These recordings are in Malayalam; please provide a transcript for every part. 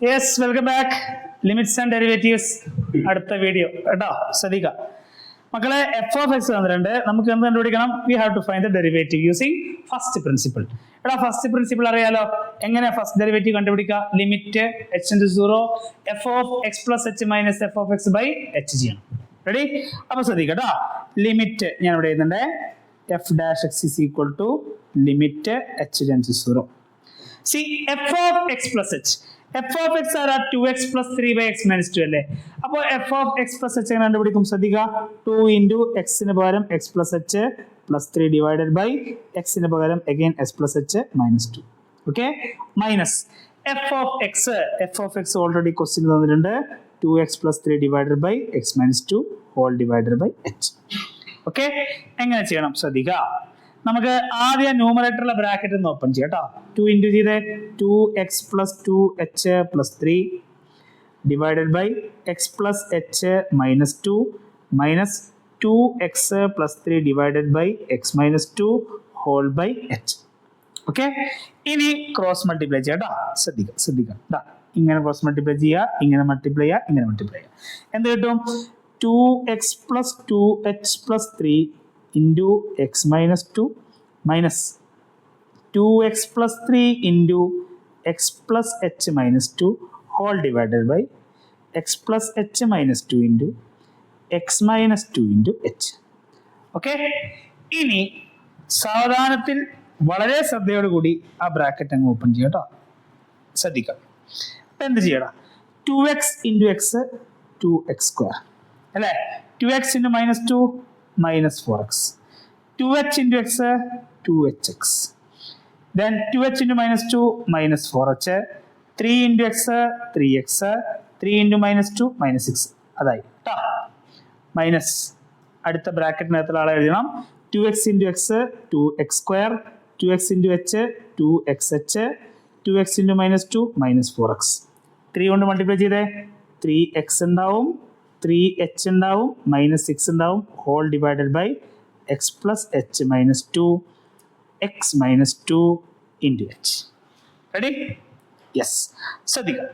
Yes, welcome back. Limits and derivatives അടുത്ത വീഡിയോ കേട്ടോ, ശ്രദ്ധിക്കുക മക്കളെ. എഫ് ഓഫ് എക്സ് തന്നിട്ടുണ്ട്, നമുക്ക് എന്ത് കണ്ടുപിടിക്കണം? We have to find the derivative using first principle. എടാ ഫസ്റ്റ് പ്രിൻസിപ്പിൾ അറിയാലോ, എങ്ങനെ ഫസ്റ്റ് ഡെറിവേറ്റീവ് കണ്ടുപിടിക്കുക? Limit h into 0 f of x plus h minus f of x by h ചെയ്യണം. റെഡി? അപ്പൊ ശ്രദ്ധിക്കട്ടോ, ലിമിറ്റ് ഞാൻ ഇവിടെ എഴുതുന്നുണ്ട്. F dash x is equal to limit h tends 0. See f of x plus h, f of x ആരാ? 2x plus 3 by x minus 2 അല്ലേ? അപ്പോൾ f of x plus h എങ്ങനെ കണ്ടുപിടിക്കും? ശ്രദ്ധിക്കുക, 2 ഇൻറ്റു എക്സിന് പകരം x plus h plus 3 divided by എക്സിന് പകരം again x plus h minus 2. Okay, minus f of x already question തന്നിട്ടുണ്ട്. 2x plus 3 divided by x minus 2 whole divided by h. Okay, എങ്ങനെ ചെയ്യണം ശ്രദ്ധിക്കുക. നമുക്ക് ആദ്യം ന്യൂമറേറ്ററിലെ ബ്രാക്കറ്റ് ഒന്ന് ഓപ്പൺ ചെയ്യാം കേട്ടോ. 2 ഇൻറ്റു ചെയ്തേ 2x plus 2h plus 3 divided by x plus h minus 2 minus 2x plus 3 divided by x minus 2 whole by h. Okay, ഇനി ക്രോസ് മൾട്ടിപ്ലൈ ചെയ്യാം കേട്ടോ. ശ്രദ്ധിക്കാം. ഇങ്ങനെ ക്രോസ് മൾട്ടിപ്ലൈ ചെയ്യുക, ഇങ്ങനെ മൾട്ടിപ്ലൈ ചെയ്യുക, ഇങ്ങനെ മൾട്ടിപ്ലൈ ചെയ്യുക. എന്ത് കിട്ടും? 2x plus 2h plus 3 into x minus 2 minus 2x plus 3 into x plus h minus 2 whole divided by x plus h minus 2 into x minus 2 into h. Okay, ഇനി സാവധാനത്തിൽ വളരെ ശ്രദ്ധയോടുകൂടി ആ ബ്രാക്കറ്റ് അങ്ങ് ഓപ്പൺ ചെയ്യാം കേട്ടോ. ശ്രദ്ധിക്കാം. അപ്പം എന്ത് ചെയ്യണം? 2x into x 2x square അല്ലേ? 2x into minus 2 minus 4x, 2h into x 2hx, then 2h into minus 2 minus 4h, 3 into x 3x, 3 into minus 2 minus 6. അതായി ട്ടാ. മൈനസ് അടുത്ത ബ്രാക്കറ്റിനകത്തുള്ള ആളെ എഴുതണം. 2x into x 2x square, 2x into h 2xh, 2x into minus 2 minus 4x. 3 കൊണ്ട് മൾട്ടിപ്ലൈ ചെയ്തേ 3x ഉണ്ടാവും, 3h ഉണ്ടാവും, മൈനസ് 6 ഉണ്ടാവും, whole divided by x plus h minus 2 x minus 2 into h. Ready? Yes. ശ്രദ്ധിക്കുക,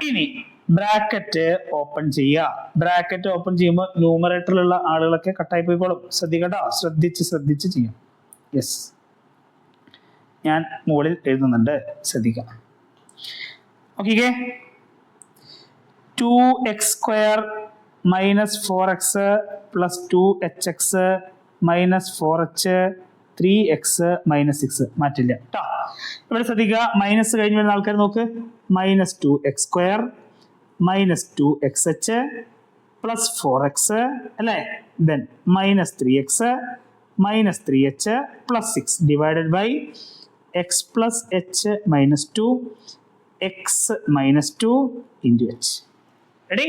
ഇനി ബ്രാക്കറ്റ് ഓപ്പൺ ചെയ്യുക. ബ്രാക്കറ്റ് ഓപ്പൺ ചെയ്യുമ്പോൾ ന്യൂമറേറ്ററിലുള്ള ആളുകളൊക്കെ കട്ടായി പോയിക്കോളും. ശ്രദ്ധിക്കട്ടോ, ശ്രദ്ധിച്ച് ചെയ്യാം. യെസ്, ഞാൻ മുകളിൽ എഴുതുന്നുണ്ട്, ശ്രദ്ധിക്കാം. Okay, 2x square minus 4x plus 2hx minus 4h 3x minus 6 മാറ്റില്ല കേട്ടോ. ഇവിടെ ശ്രദ്ധിക്കുക, മൈനസ് കഴിഞ്ഞ് വരുന്ന ആൾക്കാർ നോക്ക്. Minus 2x square minus 2xh plus 4x അല്ലേ? Then minus 3x minus 3h plus 6 divided by x plus h minus 2 x minus 2 into h. Ready?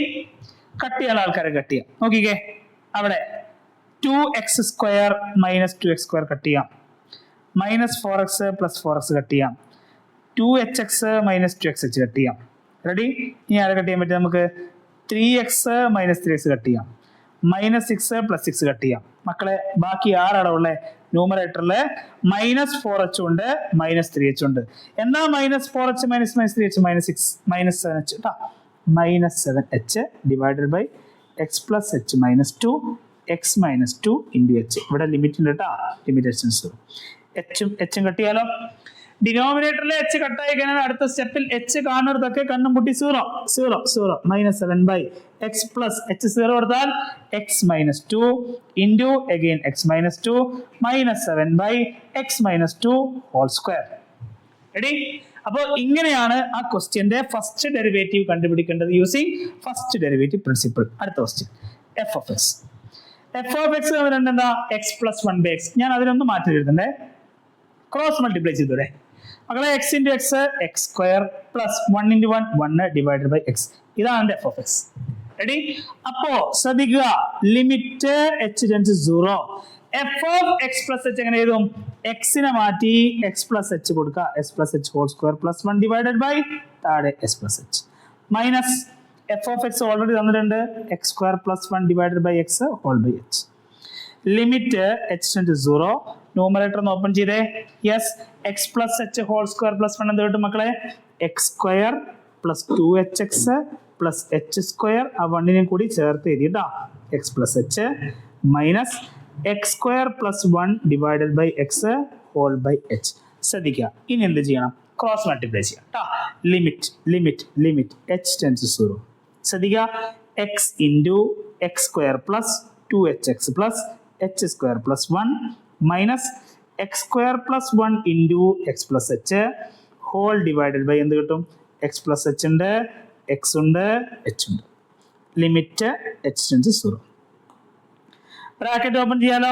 Cut ചെയ്യാൻ ആൾക്കാരെ കട്ട് ചെയ്യാം. നോക്കിക്കേ, അവിടെ 2x square minus 2x square cut ചെയ്യാം, minus 4x plus 4x cut ചെയ്യാം, 2hx മൈനസ് 2xh കട്ട് ചെയ്യാം. റെഡി? ഇനി ആരെ കട്ട് ചെയ്യാൻ പറ്റും? നമുക്ക് 3x മൈനസ് 3x കട്ട് ചെയ്യാം, മൈനസ് 6 പ്ലസ് 6 കട്ട് ചെയ്യാം. മക്കളെ ബാക്കി ആരാണ് ഉള്ളത്? ന്യൂമറേറ്ററിൽ മൈനസ് 4h ഉണ്ട്, മൈനസ് 3h ഉണ്ട്. എന്നാ minus 4h minus 3h minus 6 minus 7h കേട്ടോ. Minus 7h divided by x plus h minus 2 x minus 2 into h. ഇവിടെ ലിമിറ്റ് ഉണ്ട് കേട്ടോ, ലിമിറ്റ് എച്ചും കട്ട് ചെയ്യാലോ. ഡിനോമിനേറ്ററിൽ എച്ച് കട്ടായി കഴിഞ്ഞാൽ അടുത്ത സ്റ്റെപ്പിൽ എച്ച് കാണുന്നതൊക്കെ കണ്ണും മുട്ടി 0 minus 7 by x plus h 0 കൊടുത്താൽ x minus 2 into again x minus 2 minus 7 by x minus 2 whole square. Ready? അപ്പോൾ ഇങ്ങനെയാണ് ആ ക്വസ്റ്റ്യന്റെ ഫസ്റ്റ് ഡെറിവേറ്റീവ് കണ്ടുപിടിക്കേണ്ടത് യൂസിങ് ഫസ്റ്റ് ഡെറിവേറ്റീവ് പ്രിൻസിപ്പിൾ. അടുത്ത ക്വസ്റ്റ്യൻ എഫ് ഓഫ് എക്സ് എന്താ? X plus 1 by x. ഞാൻ അതിനൊന്ന് മാറ്റി എഴുതണ്ടേ, ക്രോസ് മൾട്ടിപ്ലൈ ചെയ്തൂടെ മക്കളെ? X into x x square plus 1 into 1 divided by X. ഇതാണ് എഫ് ഓഫ് എക്സ്. റെഡി? അപ്പോ ശ്രദ്ധിക്കുക, limit h tends 0. F of x plus h എങ്ങനെ എഴുതും? എക്സിനെ മാറ്റി എക്സ് പ്ലസ് എച്ച് കൊടുക്കുക, s plus h whole square plus 1 divided by താഴെ s plus h minus f of x already തന്നിട്ടുണ്ട്, x square plus 1 divided by x whole by h. Limit h tends 0. Numerator ഒന്ന് ഓപ്പൺ ചെയ്തേ. Yes, x plus h whole square plus 1 എന്ത് കിട്ടും മക്കളെ? X square plus 2hx plus h square ആ വണ്ണിനെയും കൂടി ചേർത്ത് എഴുതിട്ടാ x plus h minus x square plus 1 divided by x whole by h. ശ്രദ്ധിക്കുക, ഇനി എന്ത് ചെയ്യണം? ക്രോസ് മൾട്ടിപ്ലൈ ചെയ്യാം കേട്ടോ. Limit limit limit h tends to 0. ശ്രദ്ധിക്കുക, x into x square plus 2hx plus h square plus 1 minus x square plus 1 into x plus h whole divided by എന്ത് കിട്ടും? എക്സ് പ്ലസ് എച്ച് ഉണ്ട്, എക്സ് ഉണ്ട്, എച്ച് ഉണ്ട്. Limit h tends 0. Bracket open ചെയ്യാലോ.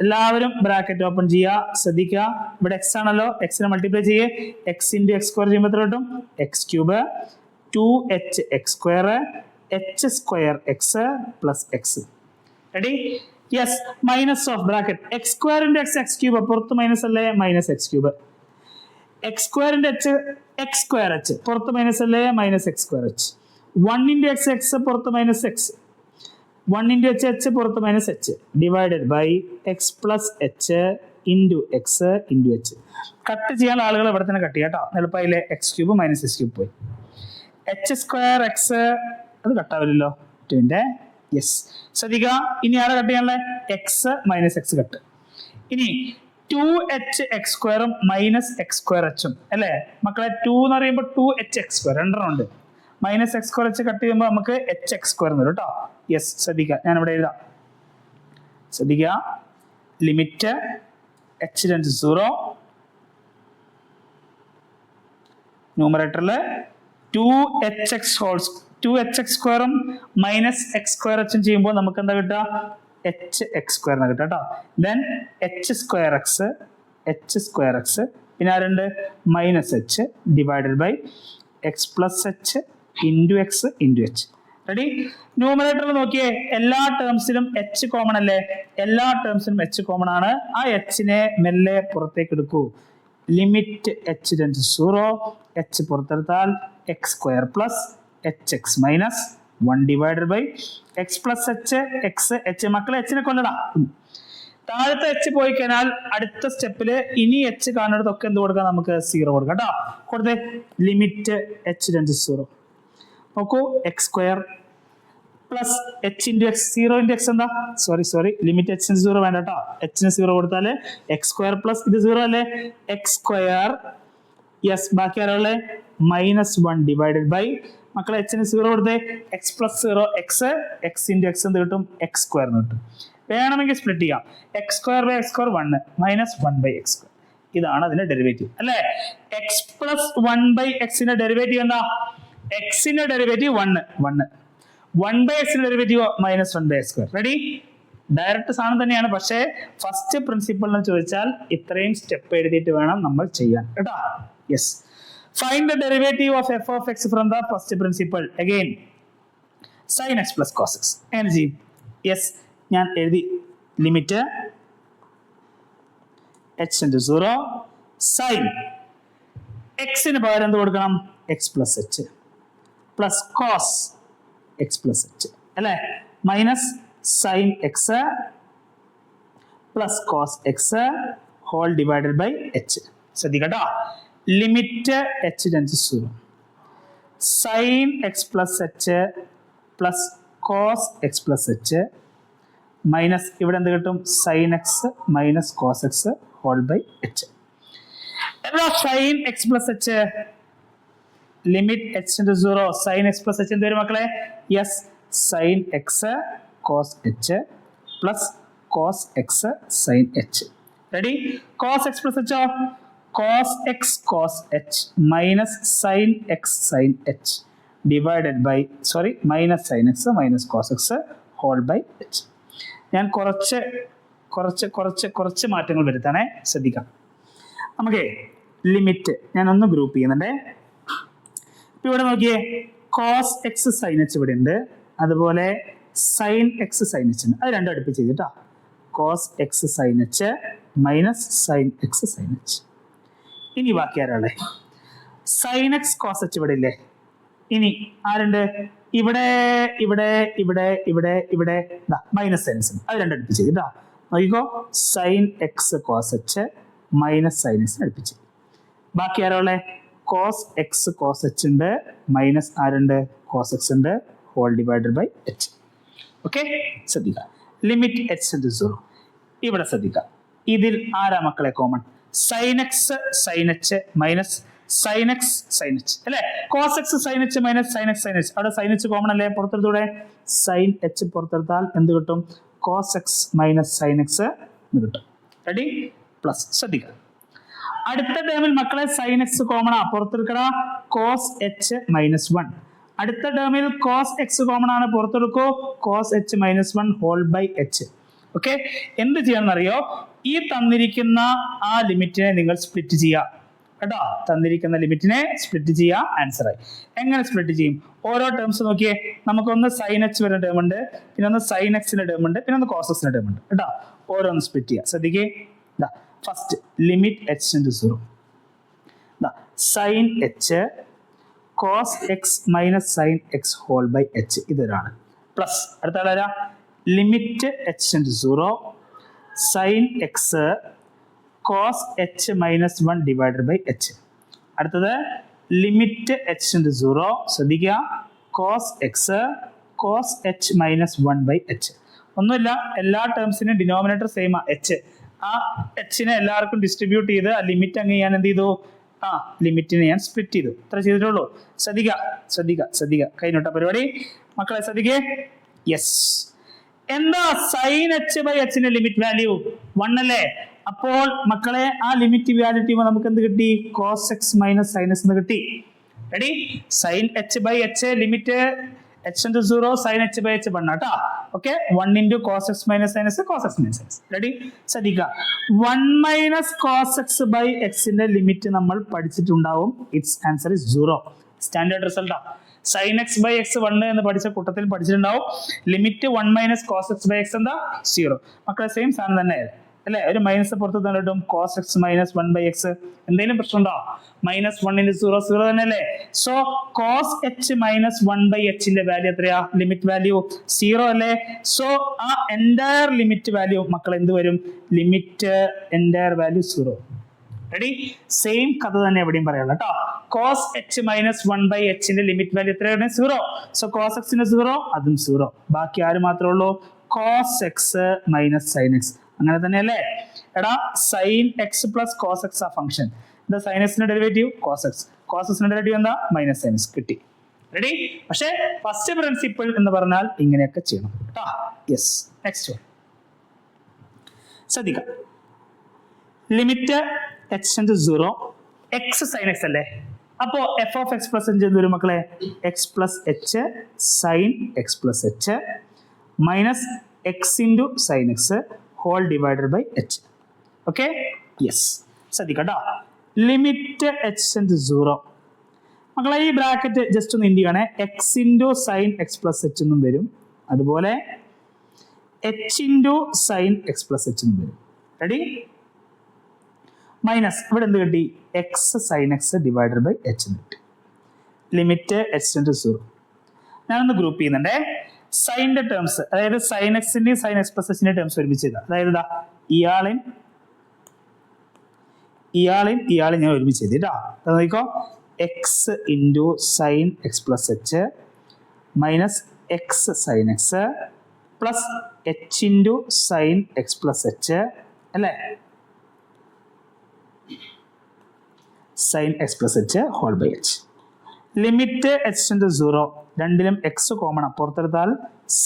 എല്ലാവരും ബ്രാക്കറ്റ് ഓപ്പൺ ചെയ്യുക. ശ്രദ്ധിക്കുക, ഇവിടെ എക്സ് ആണല്ലോ, എക്സിനെ മൾട്ടിപ്ലൈ ചെയ്യേ. എക്സ് ഇൻറ്റു എക്സ് സ്ക്വയർ ചെയ്യുമ്പോൾ എത്ര കിട്ടും? X cube 2h x square h square x plus x. Ready? Yes. Minus of bracket x square into x x cube, പുറത്ത് മൈനസ് അല്ലേ, minus x cube. X square into h x square h, പുറത്ത് മൈനസ് അല്ലേ, minus x square h. 1 into x x, പുറത്ത് minus x. 1 into h h, പുറത്ത് minus h divided by x plus h into x into h. Cut ചെയ്യാൻ ആളുകൾ ഇവിടെ തന്നെ കട്ട് ചെയ്യാം കേട്ടോ. എളുപ്പമായില്ലേ? X cube minus x cube പോയി. എച്ച് സ്ക്വയർ എക്സ് അത് കട്ടാവില്ലല്ലോ. ടുവിൻ്റെ യെസ്. ശ്രദ്ധിക്കുക, ഇനി ആരെ കട്ട് ചെയ്യാനുള്ള? X minus x cut. ഇനി 2h എക്സ് സ്ക്വയറും മൈനസ് എക്സ് സ്ക്വയർ എച്ചും അല്ലേ മക്കളെ? 2 എന്ന് പറയുമ്പോൾ 2h എക്സ് സ്ക്വയർ രണ്ടെണ്ണം ഉണ്ട്. Minus x square H cut ചെയ്യുമ്പോൾ നമുക്ക് എച്ച് എക്സ് സ്ക്വയർ എന്ന് വരും കേട്ടോ. യെസ്. ശ്രദ്ധിക്കുക, ഞാൻ ഇവിടെ എഴുതാം. ശ്രദ്ധിക്കുക, ലിമിറ്റ് എച്ച് ടെൻസ് 0. ന്യൂമറേറ്ററിൽ 2hx സ്ക്വയറും മൈനസ് എക്സ് സ്ക്വയർ എച്ചും ചെയ്യുമ്പോൾ നമുക്ക് എന്താ കിട്ടുക? എച്ച് എക്സ് സ്ക്വയർ എന്ന് കിട്ടുക കേട്ടോ. ദെൻ എച്ച് സ്ക്വയർ എക്സ് പിന്നെ ആരുണ്ട്? Minus h divided by x plus h into x into h. Ready? ന്യൂമറേറ്ററിൽ നോക്കിയേ, എല്ലാ ടേംസിലും എച്ച് കോമൺ അല്ലേ? എല്ലാ ടേംസിലും എച്ച് കോമൺ ആണ്. ആ എച്ചിനെ മെല്ലെ പുറത്തേക്ക് എടുക്കൂ. Limit h tends 0. എച്ച് പുറത്തെടുത്താൽ x square plus h x minus 1 divided by x plus h x h. മക്കളെ എച്ചിനെ കൊല്ലടാ. താഴത്തെ എച്ച് പോയി കഴിഞ്ഞാൽ അടുത്ത സ്റ്റെപ്പില് ഇനി എച്ച് കാണുന്നതൊക്കെ എന്ത് കൊടുക്കാം? നമുക്ക് 0 കൊടുക്കാം കേട്ടോ. കൊടുത്തേ. Limit h tends 0. നോക്കൂ, x square plus h into x. 0 into x എന്താ? സോറി ലിമിറ്റ് എച്ച് 0 വേണ്ട കേട്ടോ. എച്ചിന് 0 കൊടുത്താല് എക്സ് സ്ക്വയർ പ്ലസ് ഇത് 0 അല്ലേ, എക്സ് സ്ക്വയർ. യെസ്. ബാക്കി ആരോളെ? മൈനസ് 1 ഡിവൈഡഡ് ബൈ മക്കളെ എച്ചിന് 0 കൊടുത്തേ. X plus 0 x x into x എന്ത് കിട്ടും? എക്സ് സ്ക്വയർ എന്ന് കിട്ടും. വേണമെങ്കിൽ സ്പ്ലിറ്റ് ചെയ്യാം. X square by x square 1 minus 1 by x square. ഇതാണ് അതിന്റെ ഡെറിവേറ്റീവ് അല്ലേ? എക്സ് പ്ലസ് 1 ബൈ എക്സിന്റെ ഡെറിവേറ്റീവ് എന്താ? എക്സിന്റെ ഡെറിവേറ്റീവ് 1 ബൈ എക്സിന്റെ derivative minus 1 by x square. Ready? Direct സാധനം തന്നെയാണ്, പക്ഷേ ഫസ്റ്റ് പ്രിൻസിപ്പിൾ എന്ന് ചോദിച്ചാൽ ഇത്രയും സ്റ്റെപ്പ് എഴുതിയിട്ട് വേണം നമ്മൾ ചെയ്യാൻ കേട്ടോ. Yes. Find the derivative of f of x from the first principle. Again, sin x plus cos x. എങ്ങനെ ചെയ്യും? യെസ്, ഞാൻ എഴുതി. ലിമിറ്റ് h into 0 sin എക്സിന് പകരം എന്ത് കൊടുക്കണം? X plus h plus cos x plus h അല്ലേ? Minus sine x plus cos x whole divided by h. ശ്രദ്ധിക്കട്ടോ, limit h tends 0. Sine x plus h plus cos x plus h minus ഇവിടെ എന്ത് കിട്ടും? Sine x minus cos x whole by h. എന്താ sine x plus h? Limit h tends 0. Sine x plus h എന്ത് വരും മക്കളെ? Yes, sine x cos H plus cos x sine h. Ready? Cos x plus എച്ചോ? Cos x cos h minus sine x sine h divided by minus sine x minus cos x whole by h. ഞാൻ കുറച്ച് മാറ്റങ്ങൾ വരുത്താനേ, ശ്രദ്ധിക്കാം. നമുക്ക് ലിമിറ്റ് ഞാൻ ഒന്ന് ഗ്രൂപ്പ് ചെയ്യുന്നുണ്ടേ. ഇപ്പം ഇവിടെ നോക്കിയേ, കോസ് എക്സ് സൈൻ എച്ച് ഇവിടെ ഉണ്ട്, അതുപോലെ സൈൻ എക്സ് സൈൻ എച്ച് ഉണ്ട്. അത് രണ്ടും അടുപ്പിച്ച് ചെയ്തിട്ടാ. Cos x sine h minus sine x sine h. ഇനി ബാക്കി ആരാളെ? സൈൻ എക്സ് കോസ് എച്ച് ഇവിടെ ഇല്ലേ? ഇനി ആരുണ്ട്? ഇവിടെ ഇവിടെ ഇവിടെ ഇവിടെ ഇവിടെ മൈനസ് സൈൻ എക്സ്. അത് രണ്ടും അടുപ്പിച്ച് ചെയ്തിട്ടാ. നോക്കിക്കോ, sine x cos h minus sine x അടുപ്പിച്ച്. ബാക്കി ആരോളെ? കോസ് എക്സ് കോസ് എച്ച് ഉണ്ട് മൈനസ് ആരുണ്ട് കോസ് എക്സ് ഉണ്ട് whole divided by h. Okay, ശ്രദ്ധിക്കുക. Limit h to 0. ഇവിടെ ശ്രദ്ധിക്കുക, ഇതിൽ ആരാ മക്കളെ common? Sine x sine h minus sine x sine h അല്ലെ. Cos x sine h minus sine x sine h. അവിടെ സൈൻ എച്ച് കോമൺ അല്ലേ? പുറത്തെടുത്തൂടെ? സൈൻ എച്ച് പുറത്തെടുത്താൽ എന്ത് കിട്ടും? Cos x minus sine x എന്ന് കിട്ടും. റെഡി? പ്ലസ്. ശ്രദ്ധിക്കുക, അടുത്ത ടേമിൽ മക്കളെ സൈൻ എക്സ് കോമൺ ആ, പുറത്തെടുക്കട കോസ് എച്ച് മൈനസ് 1. അടുത്ത ടേമിൽ കോസ് എക്സ് കോമൺ ആണ്, പുറത്തെടുക്കോ cos h minus 1 whole by h. Okay, എന്ത് ചെയ്യാന്നറിയോ? ഈ തന്നിരിക്കുന്ന ആ ലിമിറ്റിനെ നിങ്ങൾ സ്പ്ലിറ്റ് ചെയ്യുക കേട്ടോ. തന്നിരിക്കുന്ന ലിമിറ്റിനെ സ്പ്ലിറ്റ് ചെയ്യുക, ആൻസർ ആയി. എങ്ങനെ സ്പ്ലിറ്റ് ചെയ്യും? ഓരോ ടേംസ് നോക്കിയേ. നമുക്കൊന്ന് സൈൻ എച്ച് വരുന്ന ടേം ഉണ്ട്, പിന്നെ ഒന്ന് സൈൻ എക്സിന്റെ ടേം ഉണ്ട്, പിന്നെ ഒന്ന് കോസ് എക്സിന്റെ ടേം ഉണ്ട് കേട്ടോ. ഓരോന്ന് സ്പ്ലിറ്റ് ചെയ്യുക. ശ്രദ്ധിക്കേ, first limit h to 0. Sine h cos x minus sine x whole by h, ഇതൊരാണ്. പ്ലസ് അടുത്ത ആളാ? Limit h to 0 sine x cos h minus 1 divided by h. അടുത്തത് ലിമിറ്റ് എച്ച് ടു 0, ശ്രദ്ധിക്കുക, cos x cos h minus 1 by h. ഒന്നുമില്ല, എല്ലാ ടേംസിനും ഡിനോമിനേറ്റർ സെയിം ആ എച്ച്. ആ എച്ചിനെ എല്ലാവർക്കും ഡിസ്ട്രിബ്യൂട്ട് ചെയ്ത് ആ ലിമിറ്റ് അങ്ങ് ഞാൻ എന്ത് ചെയ്തു? ലിമിറ്റിനെ ഞാൻ സ്പ്ലിറ്റ് ചെയ്തു. ഇത്ര ചെയ്തിട്ടുള്ളൂ. ശ്രദ്ധിക്കുക ശ്രദ്ധിക്കുക ശ്രദ്ധിക്കുക, കഴിഞ്ഞോട്ട പരിപാടി മക്കളെ. ശ്രദ്ധിക്കേ, യെസ്. എന്താ സൈൻ എച്ച് ബൈ എച്ചിന്റെ ലിമിറ്റ് വാല്യൂ 1 അല്ലേ? അപ്പോൾ മക്കളെ ആ ലിമിറ്റ് വാല്യൂ ചെയ്യുമ്പോൾ നമുക്ക് എന്ത് കിട്ടി? Cos x minus sine x എന്ന് കിട്ടി. Ready? Sine h by h limit h to 0 sine h by h 1 കേട്ടോ. Okay, 1 into cos x minus sine x cos x minus x. Ready? ശ്രദ്ധിക്കുക, 1 മൈനസ് കോസ് എക്സ് ബൈ എക്സിന്റെ ലിമിറ്റ് നമ്മൾ പഠിച്ചിട്ടുണ്ടാവും. It's answer is 0. സ്റ്റാൻഡേർഡ് റിസൾട്ടാ. സൈൻ എക്സ് ബൈ എക്സ് 1 എന്ന് പഠിച്ച കൂട്ടത്തിൽ പഠിച്ചിട്ടുണ്ടാവും. Limit 1 minus cos x by X എന്താ? 0. മക്കളെ സെയിം സാധനം തന്നെ അല്ലെ? ഒരു മൈനസ് പുറത്ത് തന്നെ കിട്ടും. Cos x minus 1 by x. എന്തെങ്കിലും പ്രശ്നമുണ്ടോ? മൈനസ് 1 ഇൻറ്റു 0 0 തന്നെ അല്ലേ? So cos h minus 1 by എച്ചിന്റെ വാല്യൂ എത്രയാ? ലിമിറ്റ് വാല്യൂ 0 അല്ലേ? സോ ആ എൻറ്റയർ ലിമിറ്റ് വാല്യൂ മക്കൾ എന്ത് വരും? Limit entire value 0. Ready? Same കഥ തന്നെ എവിടെയും പറയാനുള്ള കേട്ടോ. കോസ് എച്ച് മൈനസ് 1 ബൈ എച്ചിന്റെ ലിമിറ്റ് വാല്യൂ എത്രയാണ്? 0. സോ കോസ് എക്സിന് 0, അതും 0. ബാക്കി ആര് മാത്രമേ ഉള്ളൂ? Cos x minus sine x. അങ്ങനെ തന്നെയല്ലേ? എടാ, sine x plus cos x ആ ഫംഗ്ഷൻ. എന്താ സൈൻ എക്സിന്റെ ഡെറിവേറ്റീവ്? Cos x. കോസ് എക്സിന്റെ ഡെറിവേറ്റീവ് എന്താ? Minus sine x. കിട്ടി. റെഡി? പക്ഷേ ഫസ്റ്റ് പ്രിൻസിപ്പിൾ എന്ന് പറഞ്ഞാൽ ഇങ്ങനെയൊക്കെ ചെയ്യണം കേട്ടോ. യെസ്, നെക്സ്റ്റ് ശ്രദ്ധിക്കാം. Limit h to 0 x sine x അല്ലേ? അപ്പോ എഫ് ഓഫ് എക്സ് പ്ലസ് എന്ത് വരും മക്കളെ? X plus h sine x plus h minus x into sine x whole divided by h. Okay, yes. ശ്രദ്ധിക്കട്ടോ, ലിമിറ്റ് എച്ച് ടു 0 മക്കളെ. ഈ ബ്രാക്കറ്റ് ജസ്റ്റ് ഒന്ന് ഇൻഡി ആണ്. X into sine x plus h എന്നും വരും, അതുപോലെ h into sine x plus h എന്നും വരും. റെഡി? മൈനസ് ഇവിടെ എന്ത് കിട്ടി? X sine x divided by h എന്ന് കിട്ടി. Limit h to 0. ഞാനൊന്ന് ഗ്രൂപ്പ് ചെയ്യുന്നുണ്ടേ. സൈനിന്റെ ടേംസ്, അതായത് സൈൻ എക്സിന്റെയും സൈൻ എക്സ് പ്ലസ് എച്ചിന്റെ ടേംസ് ഒരുമിച്ച് ചെയ്താൽ, അതായത് ഇയാളെയും ഞാൻ ഒരുമിച്ച് ചെയ്ത് കേട്ടോ. നോക്കിക്കോ, x into sine x plus h minus x sine x plus h into sine x plus h അല്ലേ? Sine x plus h whole by h. Limit h to 0. രണ്ടിലും എക്സ് കോമൺ പുറത്തെടുത്താൽ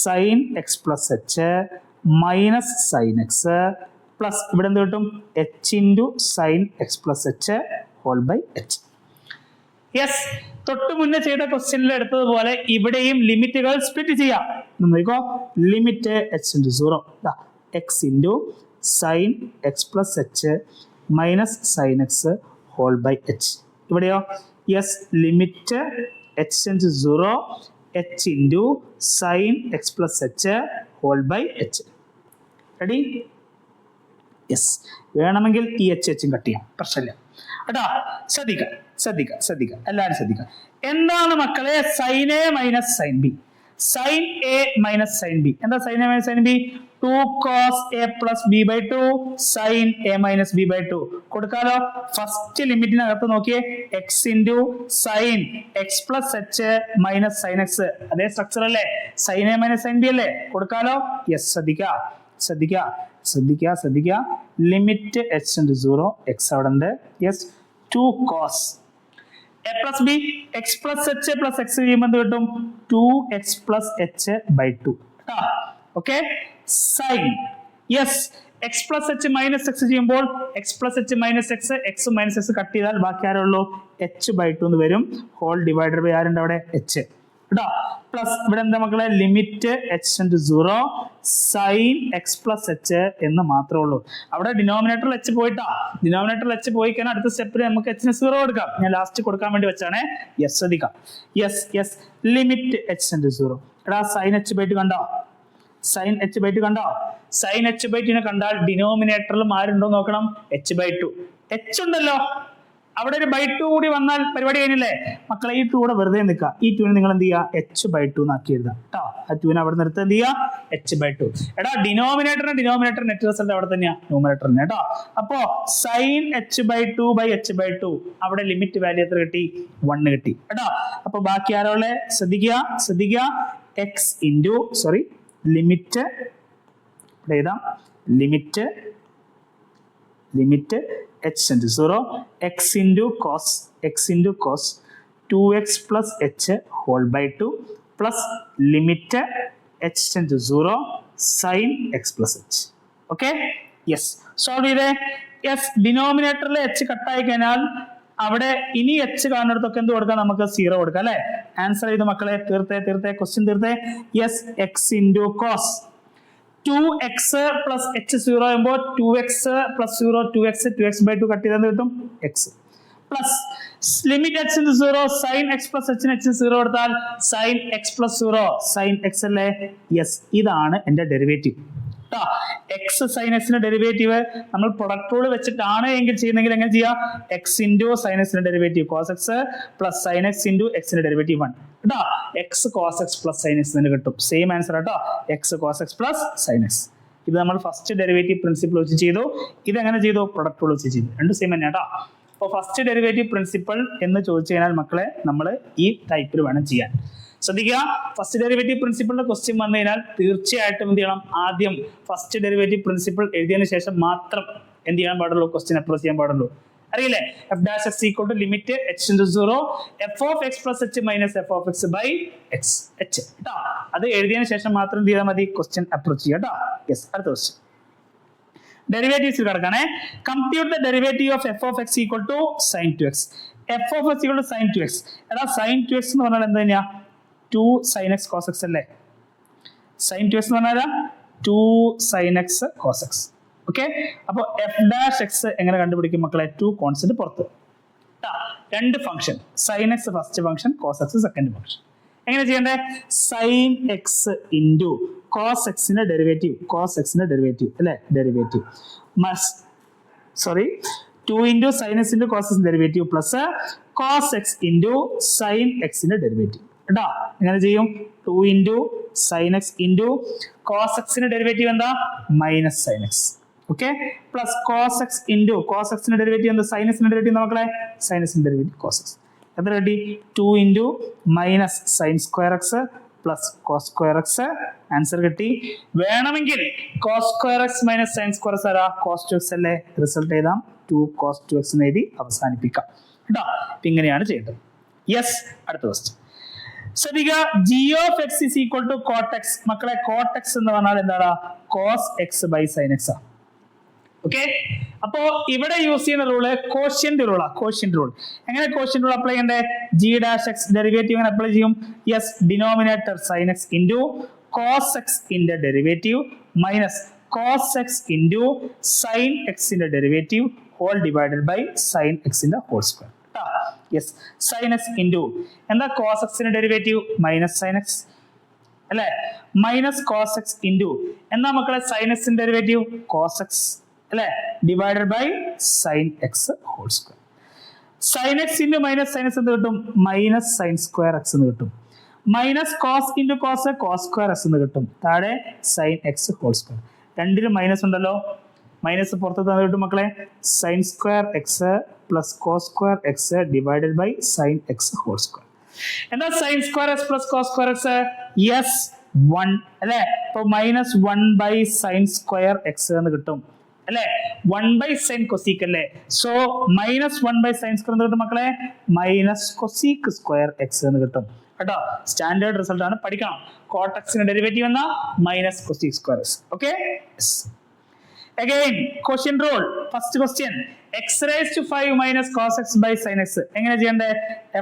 sine x plus h minus sine x plus ഇവിടെ എന്ത് കിട്ടും? H into sine x plus h whole by h. Yes, തൊട്ട് മുന്നേ ചെയ്ത ക്വസ്റ്റ്യനിൽ എടുത്തതുപോലെ ഇവിടെയും ലിമിറ്റുകൾ സ്പ്ലിറ്റ് ചെയ്യാം. നോക്കിക്കോ, limit h to 0 x into sine x plus h minus sine x whole by h. ഇവിടെയോ? Yes, limit h to 0 h into sine x plus h whole by h. Ready? Yes, വേണമെങ്കിൽ ഈ എച്ച് എച്ചും കട്ട് ചെയ്യാം, പ്രശ്നമില്ല കേട്ടോ. ശ്രദ്ധിക്കുക എല്ലാവരും ശ്രദ്ധിക്കുക. എന്താണ് മക്കളെ sine a minus sine b? Sine a minus sine b എന്താ? Sine a minus sine b 2 cos a plus b by 2 sin a minus b by 2 കൊടുക്കാലോ. ഫസ്റ്റ് ലിമിറ്റിനകത്ത് നോക്കിയേ x into sine x plus h minus sine x, അതേ സ്ട്രക്ചർ അല്ലേ, sine a minus sine b അല്ലേ, കൊടുക്കാലോ. യെസ്, ശ്രദ്ധിക്കുക ലിമിറ്റ് എച്ച് ഇൻറ്റു 0 എക്സ് അവിടെ ഉണ്ട്. Yes, 2 cos a plus b x plus h plus x ചെയ്യുമ്പോൾ എന്ത് കിട്ടും, 2x plus h by 2. Okay, sine yes x plus h minus x ചെയ്യുമ്പോൾ x plus h minus x, x minus x cut ചെയ്താൽ ബാക്കി ആരുള്ളൂ, എച്ച് ബൈ 2 എന്ന് വരും. ഹോൾ ഡിവൈഡഡ് ബൈ ആരുണ്ട് അവിടെ, എച്ച് കേട്ടോ. പ്ലസ് ഇവിടെ എന്താ മക്കളെ, limit h into 0 sine x plus h എന്ന് മാത്രമേ ഉള്ളൂ. അവിടെ ഡിനോമിനേറ്ററിൽ എച്ച് പോയിട്ടാ, ഡിനോമിനേറ്ററിൽ എച്ച് പോയി കഴിഞ്ഞാൽ അടുത്ത സ്റ്റെപ്പിൽ നമുക്ക് എച്ചിന് 0 കൊടുക്കാം. ഞാൻ ലാസ്റ്റ് കൊടുക്കാൻ വേണ്ടി വെച്ചാണേ. യെസ്, ശ്രദ്ധിക്കാം. Yes limit h into 0. എടാ സൈൻ എച്ച് ബൈ 2 കണ്ടോ, സൈൻ എച്ച് ബൈ 2 കണ്ടോ, സൈൻ എച്ച് ബൈ 2 കണ്ടാൽ ഡിനോമിനേറ്ററിൽ ആരുണ്ടോ നോക്കണം, എച്ച് ബൈ 2. എച്ച് ഉണ്ടല്ലോ, അവിടെ ഒരു ബൈ 2 കൂടി വന്നാൽ പരിപാടി കഴിഞ്ഞില്ലേ മക്കളെ. ഈ 2 കൂടെ വെറുതെ നിൽക്കുക, ഈ 2 നിങ്ങൾ എന്ത് ചെയ്യുക, എച്ച് ബൈ 2 എന്നാക്കി എഴുതാം കേട്ടോ. ആ 2 അവിടെ നിർത്തി എന്ത് ചെയ്യുക, എച്ച് ബൈ 2. എടാ ഡിനോമിനേറ്റർ നെറ്റ് റിസൾട്ട് അവിടെ തന്നെയാ, ന്യൂമറേറ്റർ തന്നെ കേട്ടോ. അപ്പോ sine h by 2 by h by 2 അവിടെ ലിമിറ്റ് വാല്യൂ എത്ര കിട്ടി, 1 കിട്ടി കേട്ടോ. അപ്പൊ ബാക്കി ആരോളെ ശ്രദ്ധിക്കുക എക്സ് ഇൻറ്റു ലിമിറ്റ് എഴുതാം, limit h into 0 x into cos 2x plus h whole by 2 plus limit h into 0 sin x plus h. Okay, yes, solve ചെയ്തേ. യെസ്, ഡിനോമിനേറ്ററിൽ h കട്ടായി കഴിഞ്ഞാൽ അവിടെ ഇനി h കാണുന്നിടത്തൊക്കെ എന്ത് കൊടുക്കാം, നമുക്ക് 0 കൊടുക്കാം അല്ലെ. ആൻസർ ചെയ്ത് മക്കളെ, തീർത്തേ ക്വസ്റ്റ്യൻ തീർത്തേ. Yes, x into cos 2x plus h 0 ആകുമ്പോൾ 2x plus 0 2x by 2 cut ചെയ്താൽ കിട്ടും x plus limit h into 0 sin x plus h h 0 കൊടുത്താൽ sin x plus 0 sin x അല്ലേ. യെസ്, ഇതാണ് എന്റെ ഡെറിവേറ്റീവ്. എക്സ് സൈൻ എക്സിന്റെ ഡെറിവേറ്റീവ് നമ്മൾ പ്രൊഡക്റ്റ് റൂൾ വെച്ചിട്ടാണ് എങ്കിൽ ചെയ്യുന്നെങ്കിൽ എങ്ങനെ ചെയ്യാം, എക്സ് ഇൻറ്റു സൈൻ എക്സിന്റെ derivative cos x plus sine x into എക്സിന്റെ ഡെറിവേറ്റീവ് 1 കേട്ടോ. X cos x plus sine x തന്നെ കിട്ടും. സെയിം ആൻസർ കേട്ടോ, x cos x plus sine x. ഇത് നമ്മൾ ഫസ്റ്റ് ഡെറിവേറ്റീവ് പ്രിൻസിപ്പിൾ വെച്ച് ചെയ്തു, ഇതെങ്ങനെ ചെയ്തു, പ്രൊഡക്റ്റ് റൂൾ വെച്ച് ചെയ്തു. രണ്ടും സെയിം തന്നെ കേട്ടോ. അപ്പോൾ ഫസ്റ്റ് ഡെറിവേറ്റീവ് പ്രിൻസിപ്പിൾ എന്ന് ചോദിച്ചു കഴിഞ്ഞാൽ മക്കളെ നമ്മൾ ഈ ടൈപ്പിൽ വേണം ചെയ്യാൻ. ശ്രദ്ധിക്കുക, ഫസ്റ്റ് ഡെറിവേറ്റീവ് പ്രിൻസിപ്പിളിന്റെ ക്വസ്റ്റ്യൻ വന്നു കഴിഞ്ഞാൽ തീർച്ചയായിട്ടും എന്ത് ചെയ്യണം, ആദ്യം ഫസ്റ്റ് ഡെറിവേറ്റീവ് പ്രിൻസിപ്പിൾ എഴുതിയതിനു ശേഷം മാത്രം എന്ത് ചെയ്യാൻ പാടുള്ളൂ, ക്വസ്റ്റ്യൻ അപ്രോച്ച് ചെയ്യാൻ പാടുള്ളൂ. അറിയില്ലേ, f dash x equal to limit h into 0 f of x plus h minus f of x by x h കേട്ടോ. അത് എഴുതിയതിനു ശേഷം മാത്രം എന്ത് ചെയ്താൽ മതി, ക്വസ്റ്റ്യൻ അപ്രോച്ച് ചെയ്യാം കേട്ടോ. യെസ്, അടുത്ത ക്വസ്റ്റ്യൻ ഡെറിവേറ്റീവ്സ് കിടക്കണേ. Compute the derivative of f of x equal to sine 2x. F of x equal to sine 2x. എടാ സൈൻ 2x എന്ന് പറഞ്ഞാൽ എന്താ തന്നെയാ, 2 sin x cos x അല്ലേ. sin 2x എന്ന് പറഞ്ഞാൽ 2 sin x cos x. Okay, അപ്പോൾ എഫ് ഡാഷ് എക്സ് എങ്ങനെ കണ്ടുപിടിക്കും മക്കളെ, 2 കോൺസ്റ്റന്റ് പുറത്ത്, രണ്ട് function, sine x first function, cos x second function. എങ്ങനെ ചെയ്യണ്ടേ, സൈൻ എക്സ് ഇൻറ്റു കോസ് എക്സിന്റെ ഡെറിവേറ്റീവ് അല്ലെ, derivative 2 into sine x into cos x derivative plus cos x into sine എക്സിന്റെ ഡെറിവേറ്റീവ് കേട്ടോ. എങ്ങനെ ചെയ്യും, 2 into sine x into cos എക്സിന്റെ ഡെറിവേറ്റീവ് എന്താ, minus sine x. Okay, plus cos x into cos എക്സിന്റെ ഡെറിവേറ്റീവ് എന്താ, സൈൻ എക്സിന്റെ ഡെറിവേറ്റീവ് മക്കളെ, സൈൻ എക്സിന്റെ ഡെറിവേറ്റീവ് കോസ് എക്സ്. എത്ര കിട്ടി, 2 into minus sine square x plus cos square x. Answer കിട്ടി. വേണമെങ്കിൽ cos square x minus sine square x ആരാ, കോസ് 2x അല്ലേ. റിസൾട്ട് എഴുതാം, 2 cos 2x എന്ന് എഴുതി അവസാനിപ്പിക്കാം കേട്ടോ. ഇങ്ങനെയാണ് ചെയ്യേണ്ടത്. യെസ്, അടുത്ത ക്വസ്റ്റ്യൻ ശ്രദ്ധിക്കുക. G of x is equal to cot x. മക്കളെ കോട്ട് എക്സ് എന്ന് പറഞ്ഞാൽ എന്താണ്, cos x by sine x ആ. ഓക്കെ, അപ്പോ ഇവിടെ യൂസ് ചെയ്യുന്ന റൂള് കോഷ്യന്റ് റൂളാ. കോഷ്യന്റ് റൂൾ എങ്ങനെ കോഷ്യന്റ് റൂൾ അപ്ലൈ ചെയ്യണ്ടേ, ജി ഡാഷ് എക്സ് ഡെറിവേറ്റീവ് എങ്ങനെ അപ്ലൈ ചെയ്യും, yes, denominator sine x into cos x ഇന്റെ derivative minus cos x into sine എക്സിന്റെ derivative whole divided by sine എക്സിന്റെ whole square. Yes, sine x into എന്താ, കോസ് എക്സിന്റെ ഡെറിവേറ്റീവ് മൈനസ് സൈൻ എക്സ് അല്ലെ, മൈനസ് കോസ് എക്സ് ഇൻറ്റു എന്താ മക്കളെ, സൈൻ എക്സിന്റെ ഡെറിവേറ്റീവ് കോസ് എക്സ് അല്ലെ, divided by sine x whole square. Sine x into minus sine x എന്ന് കിട്ടും, മൈനസ് സൈൻ സ്ക്വയർ എക്സ് എന്ന് കിട്ടും. Minus cos into cos, cos square x എന്ന് കിട്ടും. താഴെ സൈൻ എക്സ് ഹോൾ സ്ക്വയർ. രണ്ടിലും മൈനസ് ഉണ്ടല്ലോ, മൈനസ് പുറത്ത് തന്നിട്ട് മക്കളെ sine square x plus cos square x divided by sine x whole square. എന്താ sine square x plus cos square x? Yes 1 അല്ലെ. അപ്പൊ minus 1 by sine square x എന്ന് കിട്ടും അല്ലെ. 1 ബൈ സൈൻ കൊസീക്ക് അല്ലേ. So minus 1 by sine square എന്ന് കിട്ടും മക്കളെ, മൈനസ് കൊസീക്ക് സ്ക്വയർ എക്സ് എന്ന് കിട്ടും കേട്ടോ. സ്റ്റാൻഡേർഡ് റിസൾട്ട് ആണ്, പഠിക്കണം. കോട്ടക്സിന്റെ ഡെറിവേറ്റീവ് എന്നാ minus cosec square X. Okay. Again, question rule. First question. X raised to 5 minus cos x by sin x. എങ്ങനെ ചെയ്യണ്ടേ?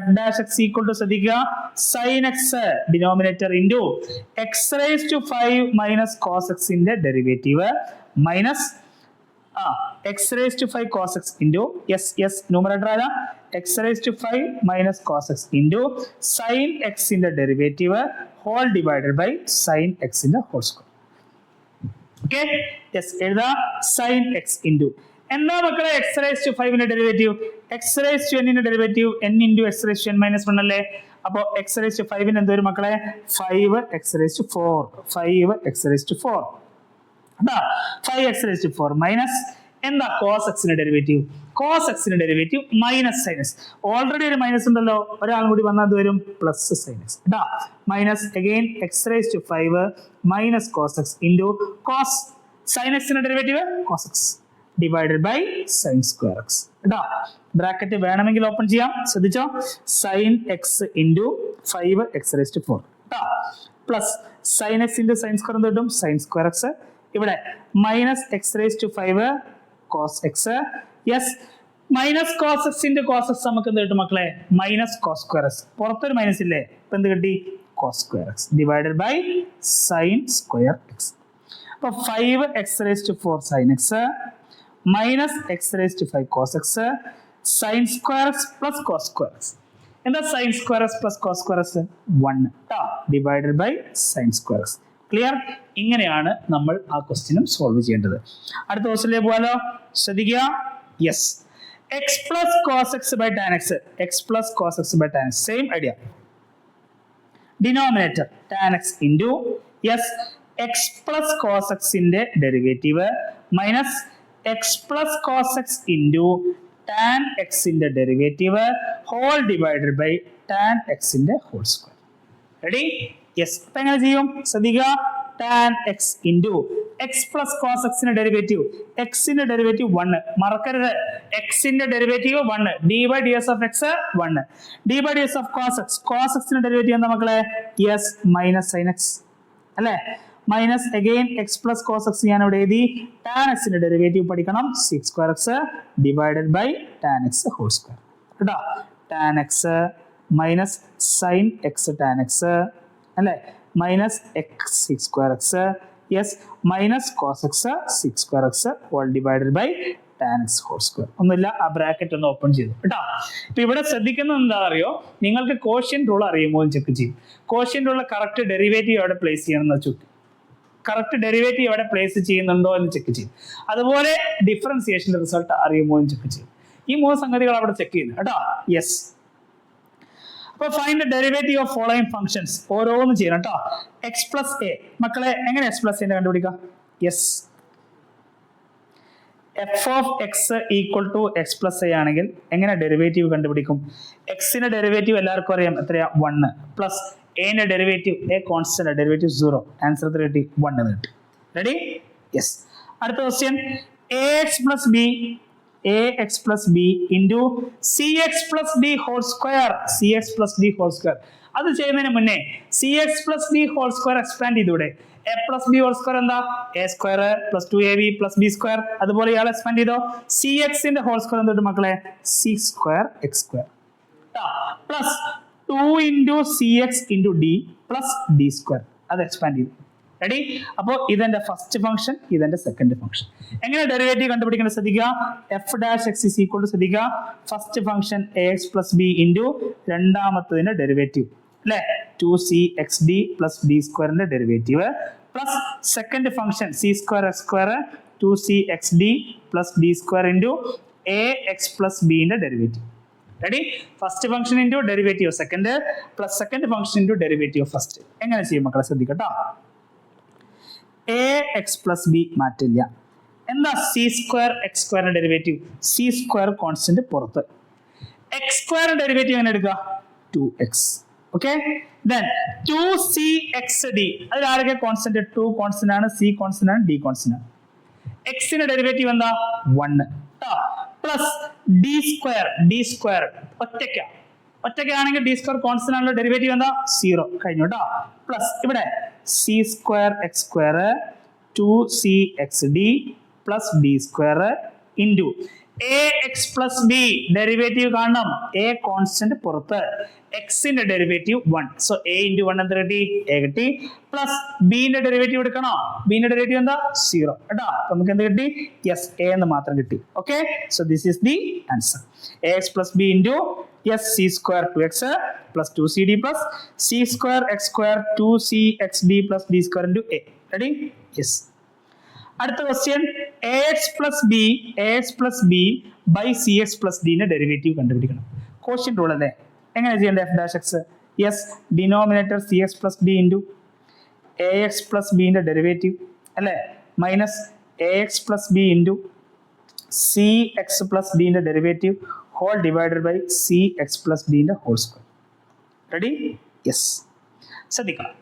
f dash x equal to ശ്രദ്ധിക്കുക sin x denominator into x raised to 5 minus cos x ന്റെ derivative minus x raised to 5 cos x into yes numerator ആരാ? x raised to 5 minus cos x into sin x ന്റെ derivative whole divided by sin x ന്റെ whole square. Okay, yes, എഴുതാ sin x into എന്താ മക്കളെ x raised to 5 ന്റെ derivative? x raised to n ന്റെ derivative n into x raised to n minus 1 അല്ലേ. അപ്പോ x raised to 5 ന് എന്ത് വരും മക്കളെ? 5x raised to 4 5x raised to 4 അതാ 5x raised to 4 മൈനസ് എന്താ cos x ന്റെ ഡെറിവേറ്റീവ്? cos x ന്റെ derivative minus sin x. Already ഒരു മൈനസ് ഉണ്ടല്ലോ, ഒരാളും കൂടി വന്നാൽ അത് വരും പ്ലസ് sin x കേട്ടാ. Minus again x raised to 5 മൈനസ് cos x into cos sin x ന്റെ derivative cos x divided by sin square x കേട്ടാ. ബ്രാക്കറ്റ് വേണമെങ്കിൽ ഓപ്പൺ ചെയ്യാം, ശ്രദ്ധിച്ചോ. sin x into 5x raised to 4 കേട്ടാ plus sin x into sin square എന്ത് കിട്ടും? sin square x. ഇവിടെ minus x raised to 5 cos x. യെസ്, minus cos x into cos x നമുക്ക് എന്ത് കിട്ടും മക്കളെ? Minus cos square x. പുറത്തൊരു മൈനസ് ഇല്ലേ, ഇപ്പൊ എന്ത് കിട്ടി? cos square x divided by sin square x. അപ്പൊ 5x raised to 4 sin x minus x raised to 5 cos x sin square x plus cos square x. എന്താ sin square x plus cos square x? 1 divided by sin square x. Clear? ഇങ്ങനെയാണ് നമ്മൾ ആ ക്വസ്റ്റ്യനും സോൾവ് ചെയ്യേണ്ടത്. അടുത്ത ക്വസ്റ്റ്യനിലേക്ക് പോകാലോ, ശ്രദ്ധിക്കുക. Yes, x plus cos x by tan x. X plus cos x by tan x, same idea. Denominator tan x into yes x plus cos എക്സിന്റെ derivative minus x plus cos x into tan എക്സിന്റെ derivative whole divided by tan എക്സിന്റെ ഹോൾ സ്ക്വയർ. റെഡി? യെസ്. അപ്പൊ എങ്ങനെ ചെയ്യും? ശ്രദ്ധിക്കുക. Tan x into x plus cos എക്സിന്റെ ഡെറിവേറ്റീവ്, എക്സിന്റെ ഡെറിവേറ്റീവ് 1 മറക്കരുത്. എക്സിന്റെ derivative 1 d by d x of x 1 d by d x of cos x. Cos എക്സിന്റെ ഡെറിവേറ്റീവ് എന്താ മക്കളെ? യെസ് മൈനസ് സൈൻ എക്സ് അല്ലെ. Minus again x plus cos x ഞാൻ ഇവിടെ എഴുതി. ടാൻ എക്സിന്റെ ഡെറിവേറ്റീവ് പഠിക്കണം, sec square x divided by tan x whole square കേട്ടോ. Tan x minus sine x tan x അല്ലെ, minus x sec square x yes minus cos x sec square x whole divided by tan x whole square. ഒന്നുമില്ല, ആ ബ്രാക്കറ്റ് ഒന്ന് ഓപ്പൺ ചെയ്തു കേട്ടോ. ഇപ്പൊ ഇവിടെ ശ്രദ്ധിക്കുന്നത് എന്താ അറിയോ, നിങ്ങൾക്ക് കോഷ്യന്റ് റൂൾ അറിയുമോ എന്ന് ചെക്ക് ചെയ്യും. കോഷ്യന്റ് റൂൾ കറക്റ്റ് ഡെറിവേറ്റീവ് എവിടെ പ്ലേസ് ചെയ്യണം എന്ന് ചോദിക്കും. കറക്റ്റ് ഡെറിവേറ്റീവ് എവിടെ പ്ലേസ് ചെയ്യുന്നുണ്ടോ എന്ന് ചെക്ക് ചെയ്യും. അതുപോലെ ഡിഫറൻസിയേഷന്റെ റിസൾട്ട് അറിയുമോ എന്ന് ചെക്ക് ചെയ്യും. ഈ 3 സംഗതികൾ അവിടെ ചെക്ക് ചെയ്യുന്നു കേട്ടോ. യെസ്. അപ്പൊ find the derivative of following functions. ഓരോന്ന് ചെയ്യണം കേട്ടോ. എക്സ് പ്ലസ് എ മക്കളെ എങ്ങനെ എക്സ് പ്ലസ് എ കണ്ടുപിടിക്കാം? Yes, f of x equal to x plus a ആണെങ്കിൽ എങ്ങനെ ഡെറിവേറ്റീവ് കണ്ടുപിടിക്കും? എക്സിന്റെ ഡെറിവേറ്റീവ് എല്ലാവർക്കും അറിയാം, എത്രയാ? 1 പ്ലസ് എന്റെ derivative a constant derivative 0. Answer 1 എന്ന് കിട്ടി. റെഡി? യെസ്. അടുത്ത question a x plus B ax plus b into cx plus d whole square. cx plus d whole square. അത് ചെയ്യുന്നതിന് മുന്നേ cx plus d whole square expand ചെയ്തൂടെ? a plus b whole square എന്താ? a square plus 2ab plus b square. അതുപോലെ ഇയാൾ എക്സ്പാൻഡ് ചെയ്തോ? cx ന്റെ ഹോൾ സ്ക്വയർ എന്തൊട്ട് മക്കളെ? c square x square plus 2 into cx into d plus d square. അത് എക്സ്പാൻഡ് ചെയ്തു. റെഡി? അപ്പോൾ ഇതെന്റെ ഫസ്റ്റ് ഫംഗ്ഷൻ, ഇതെന്റെ സെക്കൻഡ് ഫംഗ്ഷൻ. എങ്ങനെ ഡെറിവേറ്റീവ് കണ്ടുപിടിക്കേണ്ടത് ശ്രദ്ധിക്കുക. F dash x is equal to ശ്രദ്ധിക്കുക, first function a x plus b into രണ്ടാമത്തതിന്റെ ഡെറിവേറ്റീവ് അല്ലെ 2cxd പ്ലസ് ഡി സ്ക്വയറിന്റെ derivative plus second function c square x square 2cxd plus d square into a x plus ബിന്റെ derivative. Ready? First function into derivative second plus second function into derivative first. എങ്ങനെ ചെയ്യും മക്കളെ ശ്രദ്ധിക്കട്ടോ. എ എക്സ് പ്ലസ് ബി മാറ്റില്ല. എന്താ സി സ്ക്വയർ എക്സ് സ്ക്വയറിന്റെ ഡെറിവേറ്റീവ്? സി സ്ക്വയർ കോൺസ്റ്റന്റ് പുറത്ത്. എക്സ് സ്ക്വയറിന്റെ ഡെറിവേറ്റീവ് എങ്ങനെ എടുക്കുക? 2x. Okay, then 2cxd. അതിൽ ആരൊക്കെ കോൺസ്റ്റന്റ്? 2 കോൺസ്റ്റന്റ് ആണ്, c കോൺസ്റ്റന്റ് ആണ്, d കോൺസ്റ്റന്റ് ആണ്. എക്സിന്റെ ഡെറിവേറ്റീവ് എന്താ? 1 plus d square. D square ഒറ്റയ്ക്കാണെങ്കിൽ ഡി സ്ക്വയർ കോൺസ്റ്റന്റ് ആണല്ലോ, ഡെറിവേറ്റീവ് എന്താ? 0. കഴിഞ്ഞു കേട്ടോ. പ്ലസ് ഇവിടെ C square x square 2cxd plus d square into a x plus B. Derivative കാണണം, എ കോൺസ്റ്റന്റ് പുറത്ത്, എക്സിന്റെ ഡെറിവേറ്റീവ് 1. സോ എ ഇൻറ്റു 1 എന്ത് കിട്ടി? എ കിട്ടി. പ്ലസ് ബിന്റെ ഡെറിവേറ്റീവ് എടുക്കണോ? ബിന്റെ ഡെറിവേറ്റീവ് എന്താ? 0 കേട്ടോ. നമുക്ക് എന്ത് കിട്ടി? യെസ്, എ എന്ന് മാത്രം കിട്ടി. Okay, so this is the answer. A x plus b into yes c square 2x plus 2cd plus c square x square 2cxd plus d square into a. Ready? Yes. അടുത്ത question, a x plus b by c x plus ഡിന്റെ ഡെറിവേറ്റീവ് കണ്ടുപിടിക്കണം. കോഷ്യൻ റൂൾ അല്ലേ? എങ്ങനെ ചെയ്യേണ്ടത്? F dash x, yes, denominator c x plus d into a x plus ബിന്റെ ഡെറിവേറ്റീവ് അല്ലേ, minus a x plus b into c x plus ഡിന്റെ derivative whole divided by c x plus ഡിന്റെ ഹോൾ സ്ക്വയർ. റെഡി? യെസ്. ശ്രദ്ധിക്കാം.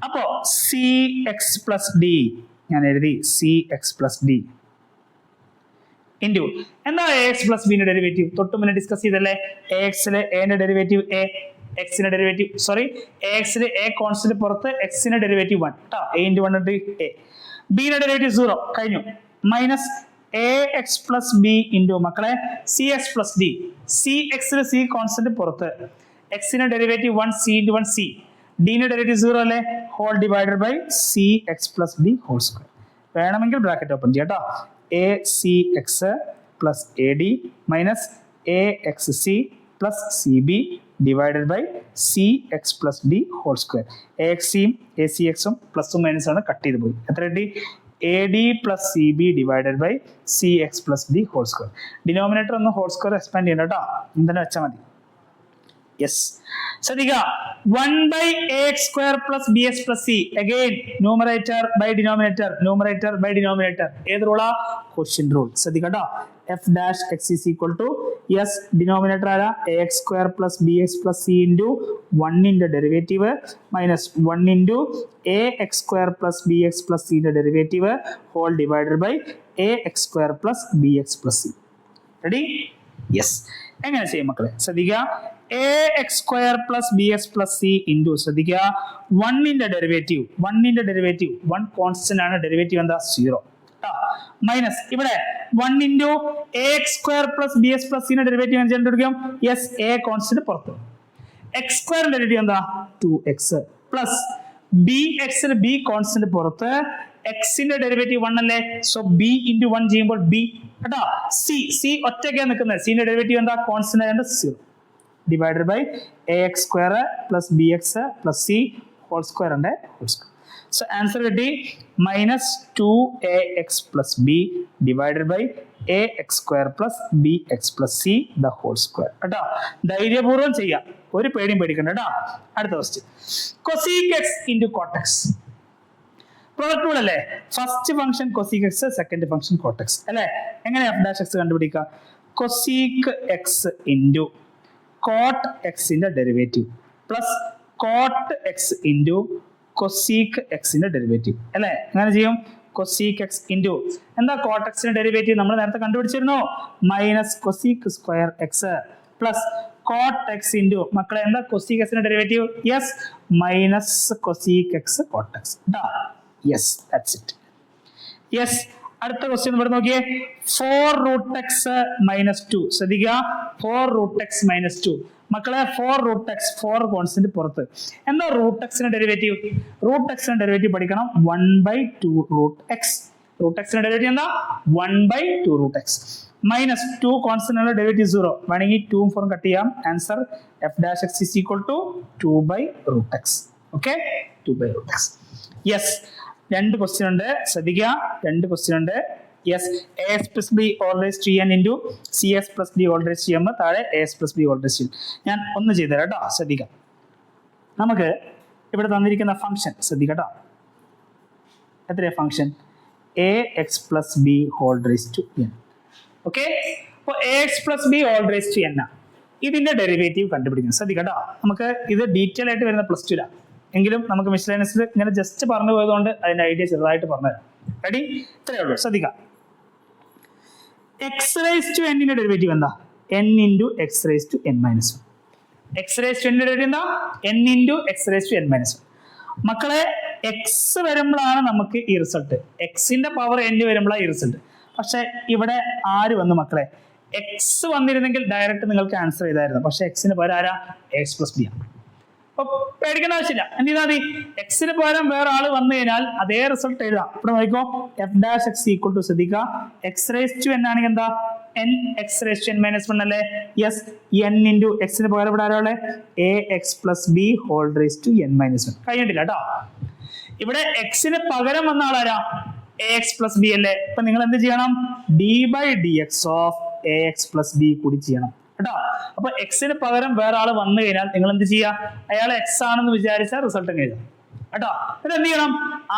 അപ്പോ സി എക്സ് പ്ലസ് ഡി ഞാൻ എഴുതി, c x plus d into എന്താ എ എക്സ് പ്ലസ് ബിന്റെ ഡെറിവേറ്റീവ്? തൊട്ട് മുന്നേ ഡിസ്കസ് ചെയ്തല്ലേ, എ എക്സിലെ എന്റെ ഡെറിവേറ്റീവ് എ, എക്സിന്റെ ഡെറിവേറ്റീവ് സോറി എ എക്സിലെ എ കോൺസ്റ്റന്റ് പുറത്ത്, എക്സിന്റെ ഡെറിവേറ്റീവ് 1 കേട്ടോ. A into 1 into a. ബിയുടെ ഡെറിവേറ്റീവ് 0 കഴിഞ്ഞു. Minus a x plus b into മക്കളെ c x plus d. C എക്സിലെ സി കോൺസ്റ്റന്റ് പുറത്ത്, എക്സിന്റെ ഡെറിവേറ്റീവ് 1 സി ഇൻറ്റു 1 സി, ഡിന്റെ ഡെറിവേറ്റീവ് 0 അല്ലേ, whole divided by c x plus d whole square. വേണമെങ്കിൽ ബ്രാക്കറ്റ് ഓപ്പൺ ചെയ്യാം കേട്ടോ. A c x plus a d minus a x c plus c b divided by c x plus d whole square. A x സിയും എ സി എക്സും പ്ലസും മൈനസും ആണ്, കട്ട് ചെയ്ത് പോയി. എത്ര കിട്ടി? A d plus c b divided by c x plus d whole square. Denominator ഒന്ന് ഹോൾ സ്ക്വയർ എക്സ്പാൻഡ് ചെയ്യണം കേട്ടോ, എന്തിനാ വെച്ചാൽ മതി. യെസ്. ശ്രദ്ധിക്കുക, 1 by ax square plus bx plus c. Again, numerator by denominator, numerator by denominator. ഏത് റൂളാ? Question rule. ശ്രദ്ധിക്കട്ടോ. f dash x is equal to yes denominator ആരാ? ax square plus bx plus c into 1 ന്റെ derivative minus 1 into ax square plus bx plus c ന്റെ derivative whole divided by ax square plus bx plus c. Ready? Yes. എങ്ങനെ ചെയ്യും മക്കളെ? ശ്രദ്ധിക്കുക, a x square plus b x plus c into ശ്രദ്ധിക്കുക 1 ഡെറിവേറ്റീവ് 1 കോൺസ്റ്റന്റ് ആണ്, ഡെറിവേറ്റീവ് എന്താ? 0 മൈനസ് ഇവിടെ 1 into a x square plus b x plus സിന്റെ ഡെറിവേറ്റീവ് കണ്ടുപിടിക്കും. യെസ്, എ കോൺസ്റ്റന്റ് പുറത്ത്, എക്സ് സ്ക്വയറിന്റെ ഡെറിവേറ്റീവ് എന്താ? 2x പ്ലസ് ബി എക്സിന് ബി കോൺസ്റ്റന്റ് പുറത്ത്, എക്സിന്റെ ഡെറിവേറ്റീവ് 1 അല്ലേ, സോ ബി ഇൻറ്റു 1 ചെയ്യുമ്പോൾ ബി കേട്ടോ. സി ഒറ്റയ്ക്കാണ് നിൽക്കുന്നത്, സിന്റെ ഡെറിവേറ്റീവ് എന്താ? കോൺസ്റ്റന്റ് ആയതുകൊണ്ട് 0 divided by a x square plus b x plus c whole square ഉണ്ട് ഹോൾ സ്ക്വയർ. സോ ആൻസർ കിട്ടി minus 2ax plus b divided by a x square plus b x plus c the whole square കേട്ടോ. ധൈര്യപൂർവ്വം ചെയ്യാം, ഒരു പേടിയും പേടിക്കണ്ട കേട്ടോ. അടുത്ത question, cosec x into cot x. Product rule അല്ലേ? First function cosec x, second function cot x അല്ലേ. എങ്ങനെ എഫ് ഡാഷ് എക്സ് കണ്ടുപിടിക്കുക? കൊസീക് എക്സ് ഇൻറ്റു കോട്ട് എക്സിന്റെ derivative plus cot x into cosec എക്സിന്റെ ഡെറിവേറ്റീവ് അല്ലേ. അങ്ങനെ ചെയ്യും. കൊസീക് എക്സ് ഇൻറ്റു എന്താ? കോട്ട് എക്സിന്റെ ഡെറിവേറ്റീവ് നമ്മൾ നേരത്തെ കണ്ടുപിടിച്ചിരുന്നു, minus cosec square x plus cot x into മക്കളെ എന്താ? കൊസീക് എക്സിന്റെ derivative yes minus cosec x cot x. Yes, that's it. Yes. അടുത്ത ക്വസ്റ്റ്യൻ ഇവിടെ നോക്കിയേ, 4 root x മൈനസ് 2. ശ്രദ്ധിക്കുക, 4 root x മൈനസ് 2 മക്കളെ 4 root x 4 കോൺസ്റ്റന്റ് പുറത്ത്. എന്താ റൂട്ട് എക്സിന്റെ ഡെറിവേറ്റീവ്? റൂട്ട് എക്സിന്റെ ഡെറിവേറ്റീവ് പഠിക്കണം, 1/2 root x. റൂട്ട് എക്സിന്റെ ഡെറിവേറ്റീവ് എന്താ? 1/2 root x minus 2 constant derivative 0. വേണമെങ്കിൽ 2 4 കട്ട് ചെയ്യാം. Answer f dash x is equal to 2/root x. Okay, 2/root x. Yes. 2 question ഉണ്ട്, ശ്രദ്ധിക്കുക. 2 ക്വസ്റ്റ്യൻ ഉണ്ട്. Yes, a x plus b all raise to n into c x plus d all raise to m, താഴെ a x plus b all raise to. ഞാൻ ഒന്ന് ചെയ്തു തരാം കേട്ടോ, ശ്രദ്ധിക്കാം. നമുക്ക് ഇവിടെ തന്നിരിക്കുന്ന ഫംഗ്ഷൻ ശ്രദ്ധിക്കട്ടോ. എത്രയാ function a x plus b whole raise to n. Okay, അപ്പോൾ a x plus b whole raise to n ആണ് ഇതിന്റെ ഡെറിവേറ്റീവ് കണ്ടുപിടിക്കുന്നത്. ശ്രദ്ധിക്കട്ടോ, നമുക്ക് ഇത് ഡീറ്റെയിൽ ആയിട്ട് വരുന്ന പ്ലസ് ടു എങ്കിലും നമുക്ക് മിസ്ലേനിയസിൽ ഇങ്ങനെ ജസ്റ്റ് പറഞ്ഞു പോയതുകൊണ്ട് അതിന്റെ ഐഡിയ ചെറുതായിട്ട് പറഞ്ഞുതരാം. റെഡി? ഇത്രയേ ഉള്ളൂ. ശ്രദ്ധിക്കാം, എക്സ് റേസ് ടു എന്നിന്റെ ഡെറിവേറ്റീവ് എന്താ? N into x raise to n minus one. X raise to എന്നിന്റെ ഡെറിവേറ്റീവ് എന്താ? N into x raise to n minus one. മക്കളെ, എക്സ് വരുമ്പോഴാണ് നമുക്ക് ഈ റിസൾട്ട്, എക്സിന്റെ പവർ എൻ വരുമ്പോഴാണ് ഈ റിസൾട്ട്. പക്ഷെ ഇവിടെ ആര് വന്നു മക്കളെ? എക്സ് വന്നിരുന്നെങ്കിൽ ഡയറക്റ്റ് നിങ്ങൾക്ക് ആൻസർ ചെയ്തായിരുന്നു. പക്ഷെ എക്സിന് പകരം ആരാ? എക്സ് പ്ലസ് ബി ആണ്. അപ്പൊ പേടിക്കേണ്ട ആവശ്യമില്ല. എന്ത് ചെയ്താൽ മതി? എക്സിന് പകരം വേറെ ആള് വന്നു കഴിഞ്ഞാൽ അതേ റിസൾട്ട് എഴുതാം. ഇവിടെ നോക്കിക്കോ, f dash x equal to ശ്രദ്ധിക്കുക, എക്സ് റേസ് ടു എൻ ആണെങ്കിൽ എന്താ? N x raise to n minus one അല്ലേ? യെസ്, എൻ ഇൻറ്റു എക്സിന് പകരം ഇവിടെ ആരാളെ? A x plus b whole raise to n minus one. കഴിഞ്ഞിട്ടില്ല കേട്ടോ. ഇവിടെ എക്സിന് പകരം വന്ന ആളാരാ? എ എക്സ് പ്ലസ് ബി അല്ലേ? അപ്പൊ നിങ്ങൾ എന്ത് ചെയ്യണം? D by d x of a x plus b കൂടി ചെയ്യണം കേട്ടോ. അപ്പൊ എക്സിന് പകരം വേറെ ആള് വന്നു കഴിഞ്ഞാൽ നിങ്ങൾ എന്ത് ചെയ്യുക? അയാൾ എക്സ് ആണെന്ന് വിചാരിച്ചാൽ റിസൾട്ട് എഴുതാം കേട്ടോ. ഇത് എന്ത് ചെയ്യണം?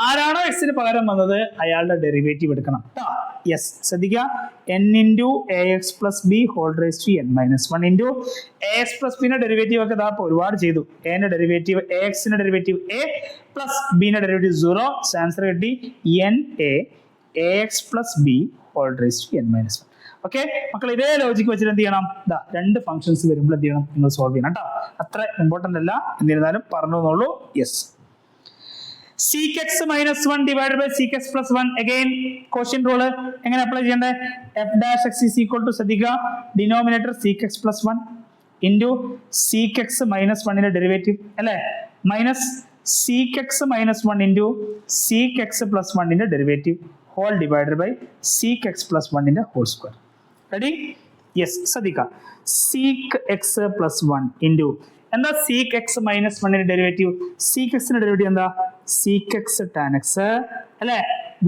ആരാണോ എക്സിന് പകരം വന്നത് അയാളുടെ ഡെറിവേറ്റീവ് എടുക്കണം കേട്ടോ. യെസ്, ശ്രദ്ധിക്കുക, n into a x plus b whole raise to n minus one into a x plus ബിന്റെ ഡെറിവേറ്റീവ് ഒക്കെ ഇതാ ഒരുപാട് ചെയ്തു. എന്റെ ഡെറിവേറ്റീവ് എ എക്സിന്റെ ഡെറിവേറ്റീവ് എ പ്ലസ് ബിന്റെ ഡെറിവേറ്റീവ് 0. ആൻസർ കിട്ടി n a x plus b whole raise to n minus one. Okay മക്കൾ, ഇതേ ലോജിക്ക് വെച്ചിട്ട് എന്ത് ചെയ്യണം? ഇതാ രണ്ട് ഫംഗ്ഷൻസ് വരുമ്പോൾ എന്ത് ചെയ്യണം? നിങ്ങൾ സോൾവ് ചെയ്യണം കേട്ടോ. അത്ര ഇമ്പോർട്ടന്റ് അല്ല, എന്നിരുന്നാലും പറഞ്ഞു എന്നുള്ളൂ. Yes, sec x minus 1 divided by sec x plus 1. again quotient rule എങ്ങനെ അപ്ലൈ ചെയ്യണ്ടേ? f dash x is equal to ശ്രദ്ധിക്കുക, denominator sec x plus 1 into sec x minus 1 ന്റെ ഡെറിവേറ്റീവ് അല്ലേ, minus sec x minus 1 into sec x plus 1 ന്റെ derivative whole divided by sec x plus 1 ന്റെ ഹോൾ സ്ക്വയർ. റെഡി? യെസ്, ശ്രദ്ധിക്കുക, sec x plus 1 into എന്താ? sec x minus 1 ന്റെ ഡെറിവേറ്റീവ്. sec x ന്റെ ഡെറിവേറ്റീവ് എന്താ? sec x tan x അല്ലേ?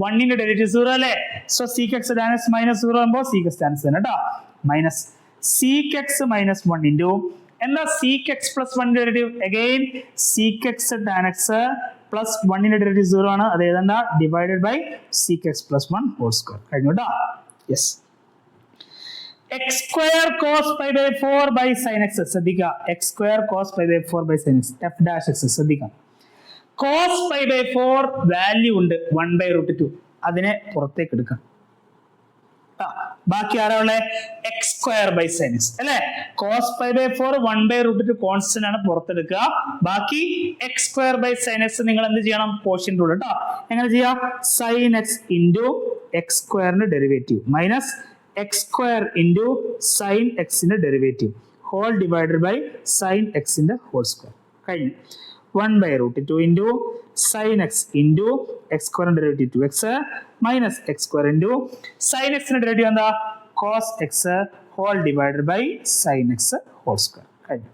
1 ന്റെ ഡെറിവേറ്റീവ് 0 അല്ലേ? So sec x tan x minus 0 ആകുമ്പോൾ sec x tan x ആണ് കേട്ടോ. Minus sec x minus 1 into എന്താ? sec x plus 1 ന്റെ derivative again sec x tan x plus 1 ന്റെ ഡെറിവേറ്റീവ് 0 ആണ്. അത് ഏതാ? Divided by sec x plus 1 whole square. കഴിഞ്ഞു കേട്ടോ. Yes, x square cos pi by 4 by sin x. ശ്രദ്ധിക്കുക, x square cos pi by 4 by sin x f dash x. ശ്രദ്ധിക്കുക, cos pi by 4 വാല്യൂ ഉണ്ട് 1 by root 2, അതിനെ പുറത്തേക്ക് എടുക്കാം. ബാക്കി ആരാ ഉള്ളത്? x square by sin x അല്ലേ? cos pi by 4 1 by root 2 constant ആണ്, പുറത്തെടുക്കുക. ബാക്കി x square by sin x നിങ്ങൾ എന്ത് ചെയ്യണം? കോഷ്യന്റ് റൂൾ കേട്ടോ. എങ്ങനെ ചെയ്യാം? sin x into x സ്ക്വയറിന്റെ derivative minus x square into sin x ന്റെ derivative whole divided by sin x ന്റെ ഹോൾ സ്ക്വയർ. കഴിഞ്ഞു. 1 by root 2 into sin x into x square ന്റെ derivative 2x minus x square into sin x ന്റെ ഡെറിവേറ്റീവ് എന്താ? cos x whole divided by sin x whole square. കഴിഞ്ഞു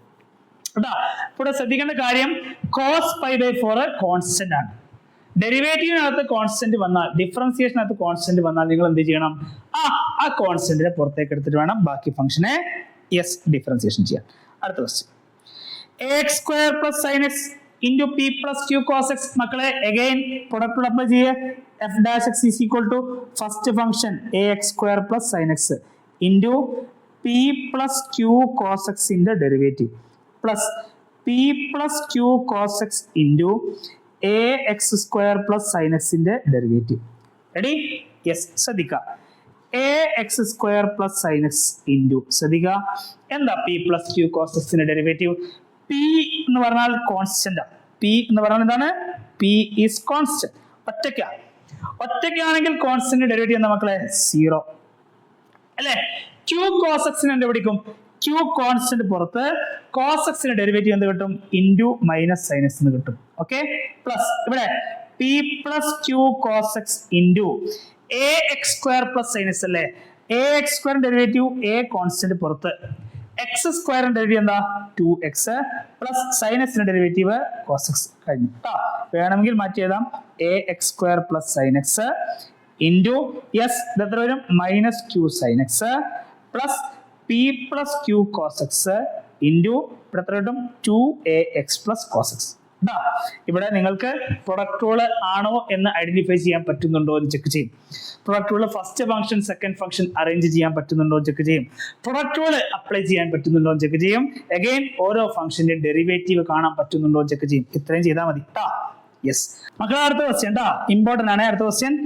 കേട്ടോ. ഇവിടെ ശ്രദ്ധിക്കേണ്ട കാര്യം, cos pi by 4 കോൺസ്റ്റന്റ് ആണ്. ഡെറിവേറ്റീവിനകത്ത് കോൺസ്റ്റന്റ് വന്നാൽ, ഡിഫറൻസിയേഷനകത്ത് കോൺസ്റ്റന്റ് വന്നാൽ നിങ്ങൾ എന്ത് ചെയ്യണം? ആ കോൺസ്റ്റന്റിനെ പുറത്തേക്ക് എടുത്തിട്ട് വേണം ബാക്കി ഫംഗ്ഷനെ യെസ് ഡിഫറൻസിയേഷൻ ചെയ്യാൻ. അടുത്ത question, x square plus sine x into p plus q cos x. മക്കളെ അഗൈൻ പ്രൊഡക്റ്റ് അപ്ലൈ ചെയ്യുക. F dash x is equal to first function a x square plus sine x into p plus q cos എക്സിന്റെ derivative plus p plus q cos x into a x square plus sine എക്സിന്റെ ഡെറിവേറ്റീവ്. റെഡി? യെസ്, ശ്രദ്ധിക്കുക, a x square plus sine x into ശ്രദ്ധിക്കുക എന്താ? പി പ്ലസ് ക്യൂ കോസ് എക്സിന്റെ ഡെറിവേറ്റീവ്. പി എന്ന് പറഞ്ഞാൽ കോൺസ്റ്റന്റ്. പി എന്ന് പറഞ്ഞാൽ എന്താണ്? P is constant. ഒറ്റയ്ക്കാണെങ്കിൽ കോൺസ്റ്റന്റ് ഡെറിവേറ്റീവ് എന്താ മക്കളെ? 0 അല്ലേ? ക്യൂ കോസ് എക്സിന് എന്ത് പിടിക്കും? ക്യൂ കോൺസ്റ്റന്റ് പുറത്ത്, കോസ് എക്സിന്റെ ഡെറിവേറ്റീവ് എന്ത് കിട്ടും? ഇൻറ്റു മൈനസ് സൈൻ എക്സ് എന്ന് കിട്ടും. ഓക്കെ, പ്ലസ് ഇവിടെ p plus q cos x into a x square plus sine x അല്ലേ? A x square derivative a constant പുറത്ത്, എക്സ് സ്ക്വയർ ഡെറിവേറ്റീവ് എന്താ? 2x പ്ലസ് സൈൻ എക്സിന്റെ ഡെറിവേറ്റീവ് കോസ് എക്സ്. കഴിഞ്ഞു കേട്ടോ. വേണമെങ്കിൽ മാറ്റി എഴുതാം, a x square plus sine x into yes ഇതെത്ര വരും? Minus q sine x plus p plus q cos x into ഇവിടെ എത്ര കിട്ടും? 2ax plus cos X. ഇവിടെ നിങ്ങൾക്ക് പ്രൊഡക്റ്റ് റൂൾ ആണോ എന്ന് ഐഡന്റിഫൈ ചെയ്യാൻ പറ്റുന്നുണ്ടോ എന്ന് ചെക്ക് ചെയ്യും. Product rule first function second function arrange ചെയ്യാൻ പറ്റുന്നുണ്ടോ എന്ന് ചെക്ക് ചെയ്യും. പ്രൊഡക്റ്റ് റൂൾ അപ്ലൈ ചെയ്യാൻ പറ്റുന്നുണ്ടോ എന്ന് ചെക്ക് ചെയ്യും. അഗൈൻ ഓരോ ഫംഗ്ഷന്റെ ഡെറിവേറ്റീവ് കാണാൻ പറ്റുന്നുണ്ടോ എന്ന് ചെക്ക് ചെയ്യും. ഇത്രയും ചെയ്താൽ മതി. യെസ് മക്കളെ, അടുത്ത ക്വസ്റ്റ്യൻ ഇമ്പോർട്ടന്റ് ആണ്. അടുത്ത question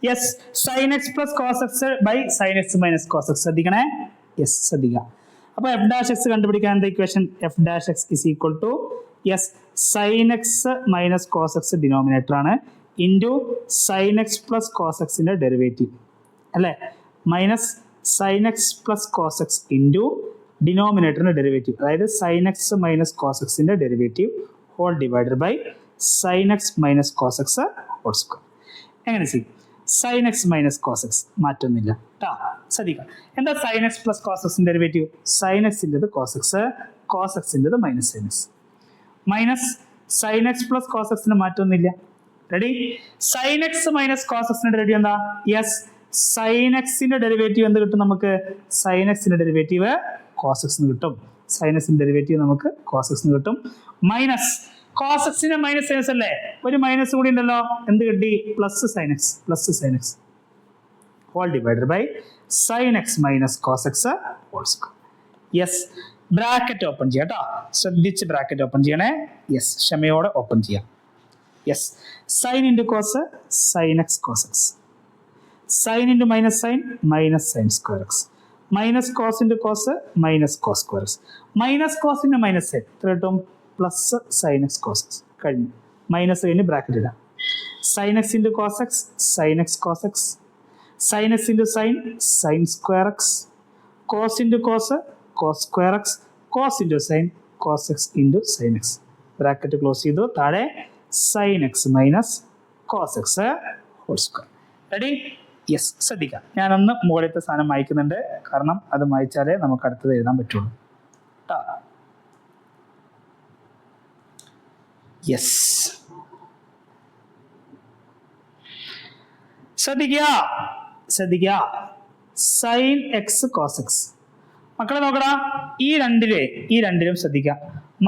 yes sin x plus cos x by sin x minus cos x. ശ്രദ്ധിക്കണേ. യെസ് ശ്രദ്ധിക്കുക. അപ്പൊ f dash x കണ്ടുപിടിക്കാൻ എന്താ equation? f dash x is equal to yes sin x minus cos x denominator ആണ് into sin x plus cos x ന്റെ ഡെറിവേറ്റീവ് അല്ലെ, minus sin x plus cos x into ഡിനോമിനേറ്ററിന്റെ ഡെറിവേറ്റീവ്, അതായത് sin x minus cos x ന്റെ derivative whole divided by sin x minus cos x whole square. എങ്ങനെ ചെയ്യും? sin x minus cos x മാറ്റൊന്നുമില്ല കേട്ടോ. ശ്രദ്ധിക്കാം, എന്താ sin x plus cos x derivative? sin x ൻ്റെത് cos x, cos x ൻ്റെത് minus sin x. Minus sin x plus cos x ന് മാറ്റൊന്നുമില്ല. Ready? sin x minus cos x ന്റെ ഡെറിവേറ്റീവ് എന്താ? യെസ് sin x ന്റെ ഡെറിവേറ്റീവ് എന്ത് കിട്ടും നമുക്ക്? sin x ന്റെ ഡെറിവേറ്റീവ് cos x ന് കിട്ടും. sin x ന്റെ ഡെറിവേറ്റീവ് നമുക്ക് cos x ന് കിട്ടും. മൈനസ് cos x ന്റെ മൈനസ് sin x അല്ലേ, ഒരു മൈനസ് കൂടി ഉണ്ടല്ലോ, എന്ത് കിട്ടി? Plus sin x, plus sin x whole divided by sin x minus cos x whole square. Yes bracket open ചെയ്യാം കേട്ടോ, ശ്രദ്ധിച്ച് ബ്രാക്കറ്റ് ഓപ്പൺ ചെയ്യണേ. യെസ് ക്ഷമയോടെ ഓപ്പൺ ചെയ്യാം. Yes sine into cos sin x cos x, sine into minus sine minus sine square x, minus cos into cos minus cos square x, minus cos into minus sine എത്ര കിട്ടും? Plus sin x cos x. കഴിഞ്ഞു. മൈനസ് കഴിഞ്ഞ് ബ്രാക്കറ്റ് ഇടാം. sin x into cos x sin x cos x, sin x into sine sine square x, cos into cos cos square x, cos into sine cos x into sine x. Bracket close ചെയ്തു. താഴെ sin x minus cos x whole square. Ready? Yes ശ്രദ്ധിക്കാം, ഞാനൊന്ന് മുകളിലത്തെ സാധനം മായ്ക്കുന്നുണ്ട്, കാരണം അത് മായ്ച്ചാലേ നമുക്ക് അടുത്തത് എഴുതാൻ പറ്റുള്ളൂ കേട്ടോ. യെസ് ശ്രദ്ധിക്കുക, ശ്രദ്ധിക്കുക. സൈൻ എക്സ് കോസ് എക്സ് മക്കളെ നോക്കടാ, ഈ രണ്ടിലും ശ്രദ്ധിക്കുക.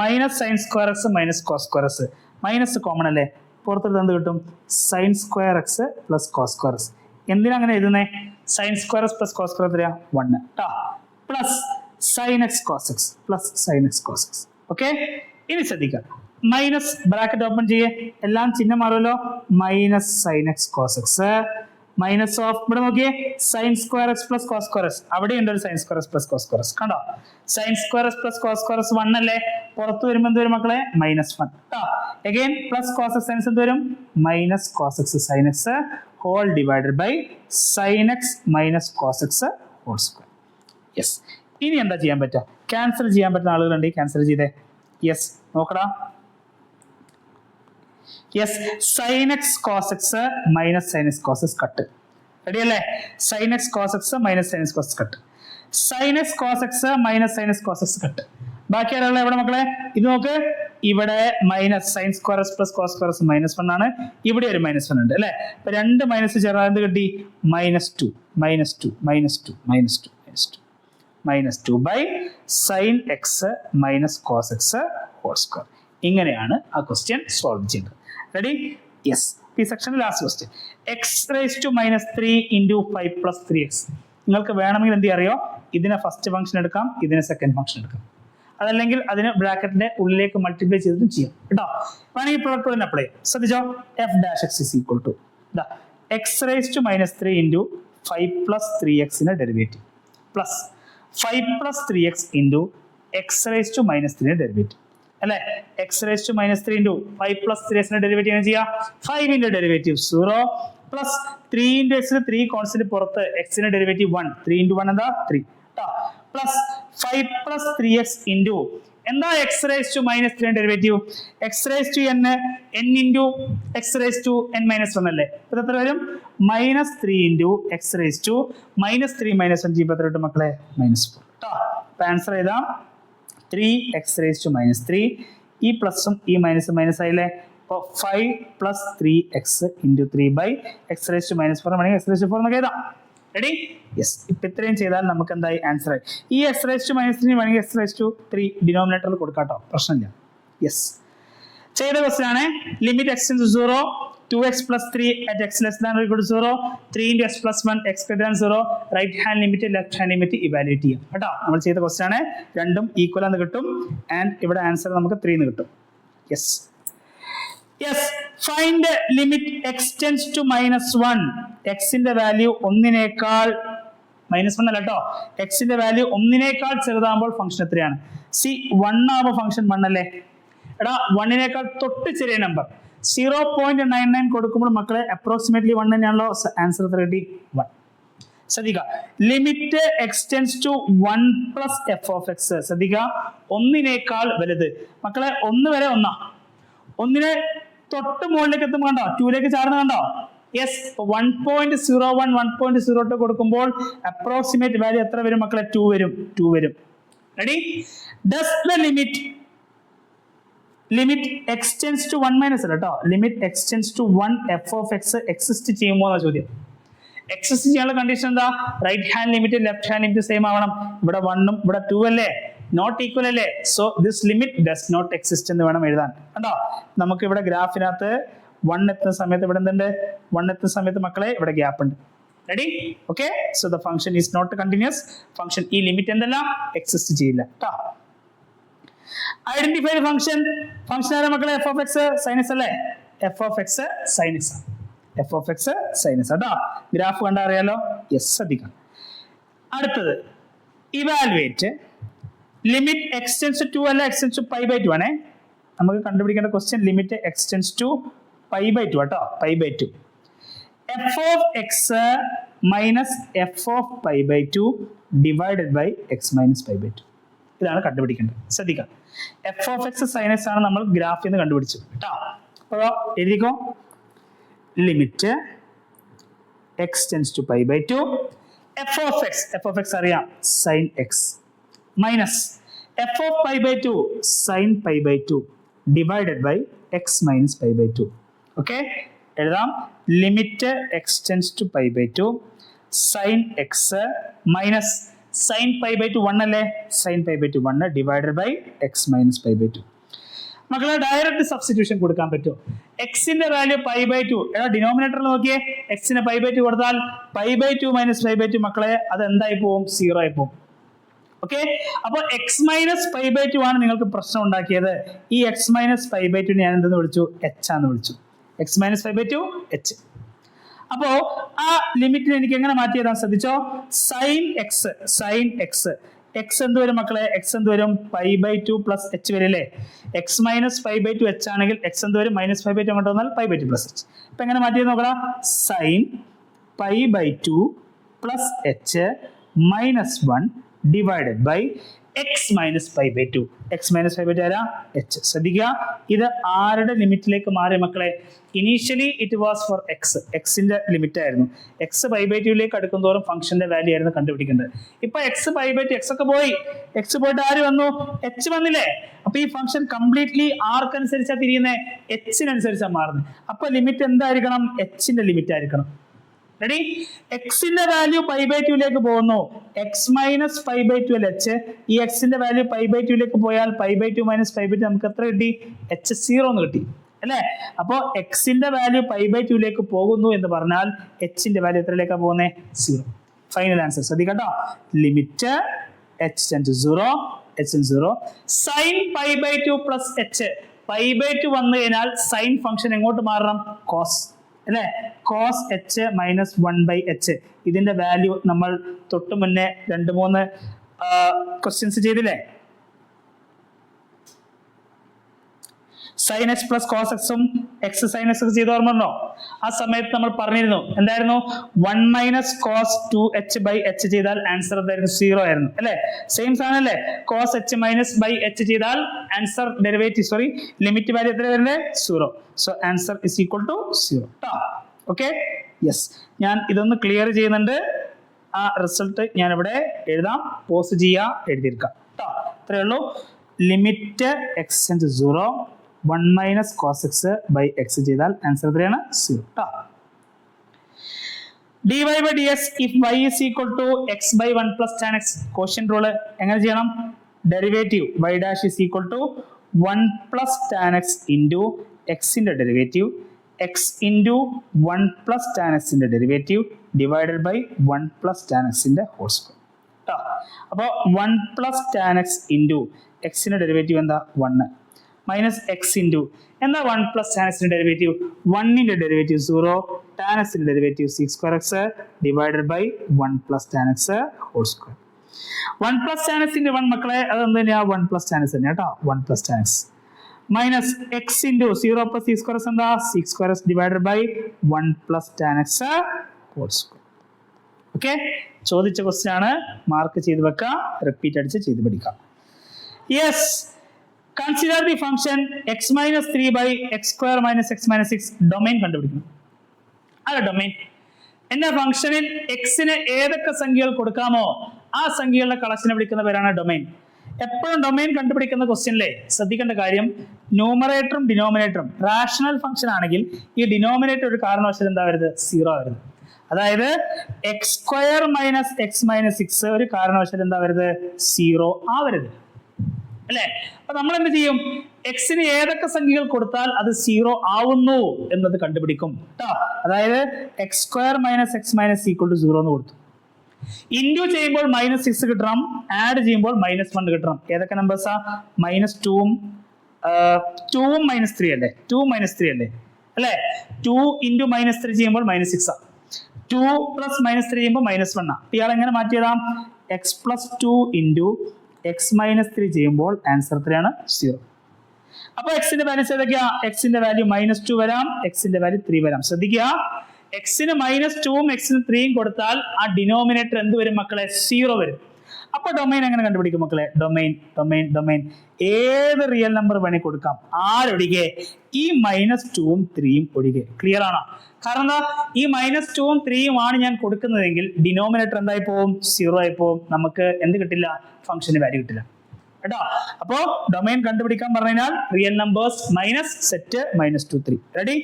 Minus sine square x minus cos square x, minus common അല്ലേ, പുറത്തെടുത്ത് എന്ത് കിട്ടും? Sine square x plus cos square x. എന്തിനാ അങ്ങനെ എഴുതുന്നേ? Sine square x plus cos square എത്രയാ? 1 കേട്ടോ. Plus sine x cos x plus sine x cos x. Okay, ഇനി ശ്രദ്ധിക്കാം. മൈനസ് ബ്രാക്കറ്റ് ഓപ്പൺ ചെയ്യേ, എല്ലാം ചിഹ്നം മാറുമല്ലോ. Minus sine x cos x minus of, ഇവിടെ നോക്കിയേ, sine square x plus cos square x, അവിടെ ഉണ്ട് ഒരു sine square x plus cos square x. കണ്ടോ? Sine square x plus cos square x 1 അല്ലേ, പുറത്ത് വരുമ്പോൾ എന്ത് വരും മക്കളെ? -1 കേട്ടോ. Again plus cos x sines എന്ത് വരും? Minus cos x sine x whole divided by sine x minus cos x whole square. Yes ഇനി എന്താ ചെയ്യാൻ പറ്റുക? ക്യാൻസൽ ചെയ്യാൻ പറ്റുന്ന ആളുകളുണ്ടെങ്കിൽ ക്യാൻസൽ ചെയ്തേ. യെസ് നോക്കടാ. Yes sin x cos x minus sin x cos x cut. Ready അല്ലേ? sin x cos x minus sin x cos x cut, sin x cos x minus sin x cos x cut. ബാക്കി ആരാളെ എവിടെ മക്കളെ? ഇത് നോക്ക്, ഇവിടെ minus sine square x plus cos square x -1 ആണ്, ഇവിടെ ഒരു -1 ഉണ്ട് അല്ലേ. അപ്പൊ രണ്ട് മൈനസ് ചേർന്നാൽ എന്ത് കിട്ടി? -2 -2 by sine x minus cos x whole square. ഇങ്ങനെയാണ് ആ ക്വസ്റ്റ്യൻ സോൾവ് ചെയ്യുന്നത്. റെഡി? യെസ്. ഈ സെക്ഷനിൽ last question, x⁻³ into 5 + 3x. നിങ്ങൾക്ക് വേണമെങ്കിൽ എന്ത് അറിയോ, ഇതിനെ ഫസ്റ്റ് ഫംഗ്ഷൻ എടുക്കാം, ഇതിനെ സെക്കൻഡ് ഫംഗ്ഷൻ എടുക്കാം, അതല്ലെങ്കിൽ അതിന് ബ്രാക്കറ്റിന്റെ ഉള്ളിലേക്ക് മൾട്ടിപ്ലൈ ചെയ്തിട്ടും ചെയ്യാം കേട്ടോ. വേണമെങ്കിൽ പ്രൊഡക്റ്റ് തന്നെ അപ്ലൈ ചെയ്യാം. ശ്രദ്ധിച്ചോ, f dash x is equal to x⁻³ into 5 + 3x derivative plus 5 + 3x into x⁻³ derivative അല്ലെ. x⁻³ ഇൻറ്റു 5 + 3x ഡെറിവേറ്റീവ് എങ്ങനെ ചെയ്യാം? 5 ഡെറിവേറ്റീവ് 0 പ്ലസ് 3 × x 3 കോൺസ്റ്റന്റ് പുറത്ത്, x ഡെറിവേറ്റീവ് 1, 3 × 1 എന്താ 3 പ്ലസ് 5 + 3x ഇൻറ്റു എന്താ x⁻³ derivative? x⁻n n into x⁻n−1 അല്ലേ. ഇത് എത്ര വരും? -3 ഇൻറ്റു x⁻−3 -1 ചെയ്യുമ്പോൾ എത്ര കിട്ടും മക്കളെ? -4 കേട്ടോ. അപ്പൊ ആൻസർ ചെയ്താം 3x⁻³ ഈ പ്ലസും ഈ മൈനസും മൈനസ് ആയില്ലേ. അപ്പോൾ 5 + 3x ഇൻറ്റു 3/x⁻⁻4 വേണമെങ്കിൽ x⁻4 എന്നൊക്കെ എഴുതാം. റെഡി? യെസ്. ഇപ്പം ഇത്രയും ചെയ്താൽ നമുക്ക് എന്തായി? ആൻസർ ആയി. ഈ x⁻³ വേണമെങ്കിൽ x⁻³ ഡിനോമിനേറ്ററിൽ കൊടുക്കാം കേട്ടോ, പ്രശ്നമില്ല. യെസ്. ചെയ്ത ക്വസ്റ്റ്യൻ ആണ്. Limit x → 0, 2x + 3 at x less than or equal to 0, 3 × x + 1 x greater than 0, right hand limit left hand limit evaluate ചെയ്യാം കേട്ടോ. നമ്മൾ ചെയ്ത ക്വസ്റ്റ്യൻ ആണ്. രണ്ടും ഈക്വൽ ആണെന്ന് കിട്ടും. ആൻഡ് ഇവിടെ ആൻസർ നമുക്ക് 3 എന്ന് കിട്ടും. Yes find limit x tends to -1. x ന്റെ വാല്യൂ 1നേക്കാൾ -1 അല്ല കേട്ടോ, x ന്റെ വാല്യൂ 1നേക്കാൾ ചെറുതാകുമ്പോൾ ഫംഗ്ഷൻ എത്രയാണ്? സി 1 ആവുമ്പോൾ ഫംഗ്ഷൻ 1 അല്ലേ എടാ, 1നേക്കാൾ തൊട്ട് ചെറിയ നമ്പർ 0.99 കൊടുക്കുമ്പോൾ മക്കളെ അപ്രോക്സിമേറ്റ്ലി 1 തന്നെയാണല്ലോ. ആൻസർ 1. ശ്രദ്ധിക്കുക, limit x tends to 1 + f of x. ശ്രദ്ധിക്കുക, 1നേക്കാൾ വലുത് മക്കളെ 1 വരെ 1നെ തൊട്ട് മുകളിലേക്ക് എത്തുമ്പോൾ കണ്ടോ 2ലേക്ക് ചാടുന്ന കണ്ടോ. യെസ് 1.01 1.02 കൊടുക്കുമ്പോൾ അപ്രോക്സിമേറ്റ് വാല്യൂ എത്ര വരും മക്കളെ? 2 വരും. Ready? Does the limit x tends to 1 - അല്ല കേട്ടോ, limit x tends to 1 f of x exist ചെയ്യുമോ എന്ന ചോദ്യം. എക്സിസ്റ്റ് ചെയ്യാനുള്ള കണ്ടീഷൻ എന്താ? Right hand limit left hand limit same ആവണം. ഇവിടെ 1ഉം ഇവിടെ 2 അല്ലേ, നോട്ട് ഈക്വൽ അല്ലേ. So this limit does not exist എന്ന് വേണം എഴുതാൻ. കണ്ടോ, നമുക്ക് ഇവിടെ ഗ്രാഫിനകത്ത് 1 എത്തുന്ന സമയത്ത് ഇവിടെ എന്തുണ്ട്? 1 എത്തുന്ന സമയത്ത് മക്കളെ ഇവിടെ ഗ്യാപ്പ് ഉണ്ട്. Ready? Okay, so the function is not continuous. Function ഈ ലിമിറ്റ് എന്തല്ല എക്സിസ്റ്റ് ചെയ്യില്ല കേട്ടോ. Identify function. ഫംഗ്ഷൻ ആരാ മക്കളെ? f of x സൈനസ് അല്ലേ? f of x സൈനസ് കേട്ടോ. ഗ്രാഫ് കണ്ടാ അറിയാലോ. യെസ് ശ്രദ്ധിക്കാം. അടുത്തത് evaluate limit x tends to 2 അല്ല, x tends to π/2 ആണേ. നമുക്ക് കണ്ടുപിടിക്കേണ്ട question limit x tends to π/2 കേട്ടോ, π/2. f of x minus f of π/2 divided by x minus π/2. ഇതാണ് കണ്ടുപിടിക്കേണ്ടത്. ശ്രദ്ധിക്കാം, f of x സൈനസ് ആണ്, നമ്മൾ ഗ്രാഫിൽ നിന്ന് കണ്ടുപിടിച്ചു കേട്ടോ. അപ്പോൾ എഴുതിക്കോ, limit x tends to π/2 f of x അറിയാം sin x minus f of π/2 sin π/2 divided by x minus π/2. Okay, എഴുതാം limit x tends to π/2 sin x minus sin π/2 1 അല്ലേ, sin π/2 1 divided by x minus π/2. മക്കളെ ഡയറക്റ്റ് സബ്സ്റ്റിറ്റ്യൂഷൻ കൊടുക്കാൻ പറ്റുമോ? എക്സിന്റെ വാല്യൂ π/2, എടാ ഡിനോമിനേറ്ററിൽ നോക്കിയേ, എക്സിന് π/2 കൊടുത്താൽ π/2 - π/2 മക്കളെ അത് എന്തായി പോവും? 0 ആയി പോവും. ഓക്കെ, അപ്പൊ x മൈനസ് π/2 ആണ് നിങ്ങൾക്ക് പ്രശ്നം ഉണ്ടാക്കിയത്. ഈ x മൈനസ് π/2 ഞാൻ എന്തെന്ന് വിളിച്ചു? h ആണെന്ന് വിളിച്ചു. x minus π/2 h. അപ്പോ ആ ലിമിറ്റിനെ എനിക്ക് എങ്ങനെ മാറ്റി എഴുതാൻ ശ്രദ്ധിച്ചോ? sin x x എന്ത് വരും മക്കളെ? x എന്ത് വരും? π/2 പ്ലസ് h വരില്ലേ. x മൈനസ് π/2 h ആണെങ്കിൽ x എന്ത് വരും? മൈനസ് π/2 അങ്ങോട്ട് വന്നാൽ π/2 പ്ലസ് h. ഇപ്പൊ എങ്ങനെ മാറ്റി നോക്കണം? sin π/2 plus h minus 1 divided by x minus π/2. x minus π/2 ആരാ? h. ശ്രദ്ധിക്കുക, ഇത് ആരുടെ ലിമിറ്റിലേക്ക് മാറി മക്കളെ? Initially it was for x, ന്റെ ലിമിറ്റ് ആയിരുന്നു. x π/2ലേക്ക് അടുക്കുന്തോറും ഫംഗ്ഷന്റെ വാല്യൂ ആയിരുന്നു കണ്ടുപിടിക്കേണ്ടത്. ഇപ്പൊ x π/2 x ഒക്കെ പോയി, x പോയിട്ട് ആര് വന്നു? h വന്നില്ലേ. അപ്പൊ ഈ ഫംഗ്ഷൻ കംപ്ലീറ്റ്ലി ആർക്കനുസരിച്ചാ തിരിയുന്നത്? h-നനുസരിച്ചാണ് മാറുന്നത്. അപ്പൊ ലിമിറ്റ് എന്തായിരിക്കണം? h-ന്റെ ലിമിറ്റ് ആയിരിക്കണം. റെഡി? എക്സിന്റെ വാല്യൂ π/2ലേക്ക് പോകുന്നു, x മൈനസ് π/2 h. ഈ എക്സിന്റെ വാല്യൂ π/2ലേക്ക് പോയാൽ π/2 മൈനസ് π/2 നമുക്ക് എത്ര കിട്ടി? h 0 എന്ന് കിട്ടി അല്ലേ. അപ്പോ എക്സിന്റെ വാല്യൂ π/2ലേക്ക് പോകുന്നു എന്ന് പറഞ്ഞാൽ h-ന്റെ വാല്യൂ എത്രയിലേക്കാണ് പോകുന്നത്? 0. ഫൈനൽ ആൻസർ ശ്രദ്ധിക്കട്ടോ, limit h tends to 0 sin π/2 plus h. π/2 വന്നു കഴിഞ്ഞാൽ സൈൻ ഫംഗ്ഷൻ എങ്ങോട്ട് മാറണം? കോസ് അല്ലേ, cos h മൈനസ് 1/h. ഇതിന്റെ വാല്യൂ നമ്മൾ തൊട്ട് മുന്നേ 2-3 ക്വസ്റ്റ്യൻസ് ചെയ്തില്ലേ? sin x plus cos x ഉം x sin x ഒക്കെ ചെയ്ത് ഓർമ്മയുണ്ടോ? ആ സമയത്ത് നമ്മൾ പറഞ്ഞിരുന്നു എന്തായിരുന്നു? 1 മൈനസ് കോസ് 2h/h ചെയ്താൽ ആൻസർ എന്തായിരുന്നു? 0 ആയിരുന്നു അല്ലേ. സെയിം സാധനം അല്ലേ, cos h minus by h ചെയ്താൽ ആൻസർ ഡെറിവേറ്റീവ് ലിമിറ്റ് വാല്യൂ എത്ര വരുന്നത്? 0. So answer is equal to 0. Okay, yes, ഞാൻ ഇതൊന്ന് ക്ലിയർ ചെയ്യുന്നുണ്ട്. ആ റിസൾട്ട് ഞാൻ ഇവിടെ എഴുതാം, പോസ്റ്റ് ചെയ്യാ, എഴുതിയിരിക്കാം കേട്ടോ. ഇത്രയേ ഉള്ളൂ. Limit x tends to 0 1 minus cos x by x ചെയ്താൽ ആൻസർ എത്രയാണ്? 0 കേട്ടോ. dy/dx if y is equal to x/1 plus tan x. Question rule എങ്ങനെ ചെയ്യണം? Derivative y dash is equal to 1 plus tan x into x ന്റെ derivative x into 1 plus tan x ന്റെ derivative divided by 1 plus tan x ന്റെ ഹോൾ സ്ക്വയർ കേട്ടോ. അപ്പോൾ 1 plus tan x into x ന്റെ ഡെറിവേറ്റീവ് എന്താ 1 മൈനസ് എക്സ് ഇൻറ്റു എന്താ 1 plus tan x ന്റെ ഡെറിവേറ്റീവ് 1 ഡെറിവേറ്റീവ് 0 tan x ന്റെ derivative sec square x divided by 1 plus tan x whole square. 1 plus tan x into 1 മക്കളെ അത് എന്ത് തന്നെയാ 1 plus tan x തന്നെ കേട്ടോ 1 plus tan x minus x into 0 plus sec square x എന്താ sec square x divided by 1 plus tan x whole square. Okay, ചോദിച്ച ക്വസ്റ്റ്യൻ ആണ്, മാർക്ക് ചെയ്ത് വെക്കാം, റിപ്പീറ്റ് അടിച്ച് ചെയ്ത് പഠിക്കാം. Yes, consider the function x minus 3 by x square minus x minus 6. Domain കണ്ടുപിടിക്കണം. അല്ല ഡൊമൈൻ എന്ന ഫംഗ്ഷനിൽ എക്സിന് ഏതൊക്കെ സംഖ്യകൾ കൊടുക്കാമോ ആ സംഖ്യകളുടെ കളക്ഷനെ വിളിക്കുന്ന പേരാണ് ഡൊമൈൻ. എപ്പോഴും ഡൊമൈൻ കണ്ടുപിടിക്കുന്ന ക്വസ്റ്റ്യനിലെ ശ്രദ്ധിക്കേണ്ട കാര്യം ന്യൂമറേറ്ററും ഡിനോമിനേറ്ററും റാഷണൽ ഫംഗ്ഷൻ ആണെങ്കിൽ ഈ ഡിനോമിനേറ്റർ ഒരു കാരണവശാലും എന്താ വരുന്നത് 0 വരുന്നത്. അതായത് x square minus x minus 6 ഒരു കാരണവശാലും എന്താ വരുന്നത് 0 ആവരുത് അല്ലെ. അപ്പൊ നമ്മൾ എന്ത് ചെയ്യും, എക്സിന് ഏതൊക്കെ സംഖ്യകൾ കൊടുത്താൽ അത് 0 ആവുന്നു എന്നത് കണ്ടുപിടിക്കും കേട്ടോ. അതായത് x square minus x minus equal to 0 എന്ന് കൊടുത്തു. ഇൻഡു ചെയ്യുമ്പോൾ -6 കിട്ടണം, ആഡ് ചെയ്യുമ്പോൾ -1 കിട്ടണം. ഏതൊക്കെ നമ്പേഴ്സാ -2ഉം 2ഉം -3 അല്ലേ, 2 -3 അല്ലേ അല്ലെ. 2 into -3 ചെയ്യുമ്പോൾ -6 ആ, 2 plus -3 ചെയ്യുമ്പോൾ -1 ആ. ഇയാൾ എങ്ങനെ മാറ്റിയതാ, x plus 2 into x minus 3 ചെയ്യുമ്പോൾ ആൻസർ എത്രയാണ് 0. അപ്പൊ എക്സിന്റെ വാല്യൂസ് ഏതൊക്കെയാ, എക്സിന്റെ വാല്യൂ -2 വരാം, എക്സിന്റെ വാല്യൂ 3 വരാം. ശ്രദ്ധിക്കുക, എക്സിന് -2ഉം എക്സിന് 3ഉം കൊടുത്താൽ ആ ഡിനോമിനേറ്റർ എന്ത് വരും മക്കളെ 0 വരും. അപ്പൊ ഡൊമൈൻ എങ്ങനെ കണ്ടുപിടിക്കും മക്കളെ, ഡൊമൈൻ ഏത് റിയൽ നമ്പർ വേണമെങ്കിൽ കൊടുക്കാം, ആരൊഴികെ ഈ -2ഉം 3ഉം ഒഴികെ. ക്ലിയർ ആണോ? കാരണം എന്താ, ഈ -2ഉം 3ഉം ആണ് ഞാൻ കൊടുക്കുന്നതെങ്കിൽ ഡിനോമിനേറ്റർ എന്തായി പോവും 0 ആയി പോവും, നമുക്ക് എന്ത് കിട്ടില്ല, ഫംഗ്ഷന് വാല്യൂ കിട്ടില്ല കേട്ടോ. അപ്പോ ഡൊമൈൻ കണ്ടുപിടിക്കാൻ പറഞ്ഞാൽ real numbers minus set -2 3. Ready?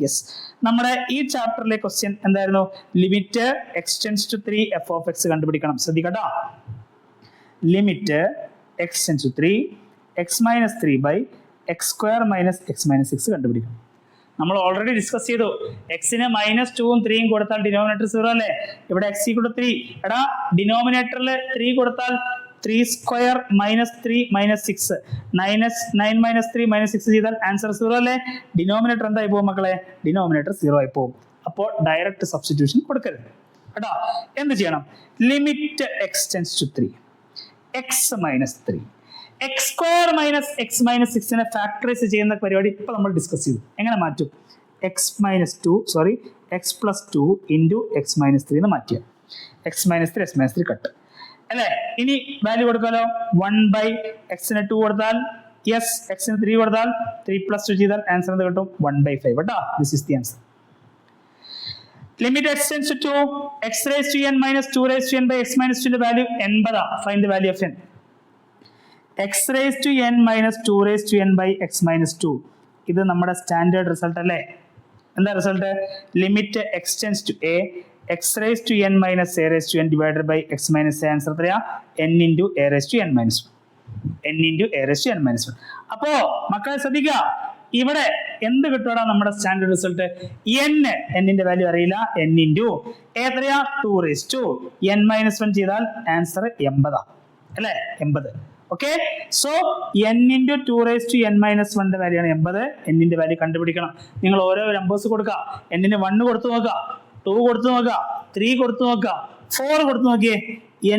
Yes. നമ്മുടെ ഈ ചാപ്റ്ററിലെ ക്വസ്റ്റ്യൻ എന്തായിരുന്നു, limit x tends to 3 f of x കണ്ടുപിടിക്കണം. ശ്രദ്ധിക്കട്ടോ, limit x tends to 3 x minus 3 by x square minus x minus 6 കണ്ടുപിടിക്കണം. നമ്മൾ ഓൾറെഡി ഡിസ്കസ് ചെയ്തു, എക്സിന് -2ഉം 3ഉം കൊടുത്താൽ ഡിനോമിനേറ്റർ 0 അല്ലേ. ഇവിടെ x = 3, എടാ ഡിനോമിനേറ്ററിൽ 3 കൊടുത്താൽ 3 square minus 3 minus 6 9 minus 3 minus 6 ചെയ്താൽ ആൻസർ 0 അല്ലേ. ഡിനോമിനേറ്റർ എന്തായി പോകും മക്കളെ, ഡിനോമിനേറ്റർ 0 ആയി പോകും. അപ്പോൾ ഡയറക്റ്റ് സബ്സ്റ്റിറ്റ്യൂഷൻ കൊടുക്കരുത് കേട്ടോ. എന്ത് ചെയ്യണം, limit x tends to 3 x minus 3 x square minus x minus 6നെ ഫാക്ടറൈസ് ചെയ്യുന്ന പരിപാടി ഇപ്പൊ നമ്മൾ ഡിസ്കസ് ചെയ്തു. എങ്ങനെ മാറ്റും, x plus 2 into x minus 3 എന്ന് മാറ്റിയ x minus 3 കട്ട് അല്ലേ. ഇനി വാല്യൂ കൊടുക്കാലോ, 1/x-ന് 2 കൊടുത്താൽ യെസ്, x-ന് 3 കൊടുത്താൽ 3 plus 2 ചെയ്താൽ ആൻസർ എന്ത് കിട്ടും 1/5 കേട്ടോ. This is the answer. Limit x tends to 2 x raised to n minus 2 raised to n by x minus 2 ന്റെ value 80. Find the value of n. x raised to n minus 2 raised to n by x minus 2. ഇത് നമ്മുടെ സ്റ്റാൻഡേർഡ് റിസൾട്ട് അല്ലേ. എന്താ result, limit x tends to a x raised to n minus a raised to n divided by x minus a. Answer എത്രയാ, n into a raised to n minus 1. അപ്പോ മക്കളെ ശ്രദ്ധിക്കുക, ഇവിടെ എന്ത് കിട്ടുവാ നമ്മുടെ സ്റ്റാൻഡേർഡ് റിസൾട്ട്, n-ന്റെ വാല്യൂ അറിയില്ല, n into എത്രയാ 2 raised to n minus 1 ചെയ്താൽ ആൻസർ 80 അല്ലേ, 80. Okay, so n into 2 raised to n minus 1 ന്റെ വാല്യൂ ആണ് 80. n-ന്റെ വാല്യൂ കണ്ടുപിടിക്കണം. നിങ്ങൾ ഓരോ നമ്പേഴ്സ് കൊടുക്കുക, n-ന് 1 കൊടുത്തു നോക്കുക, 2 കൊടുത്തു നോക്കുക, 3 കൊടുത്തു നോക്കുക, 4 കൊടുത്തു നോക്കിയേ.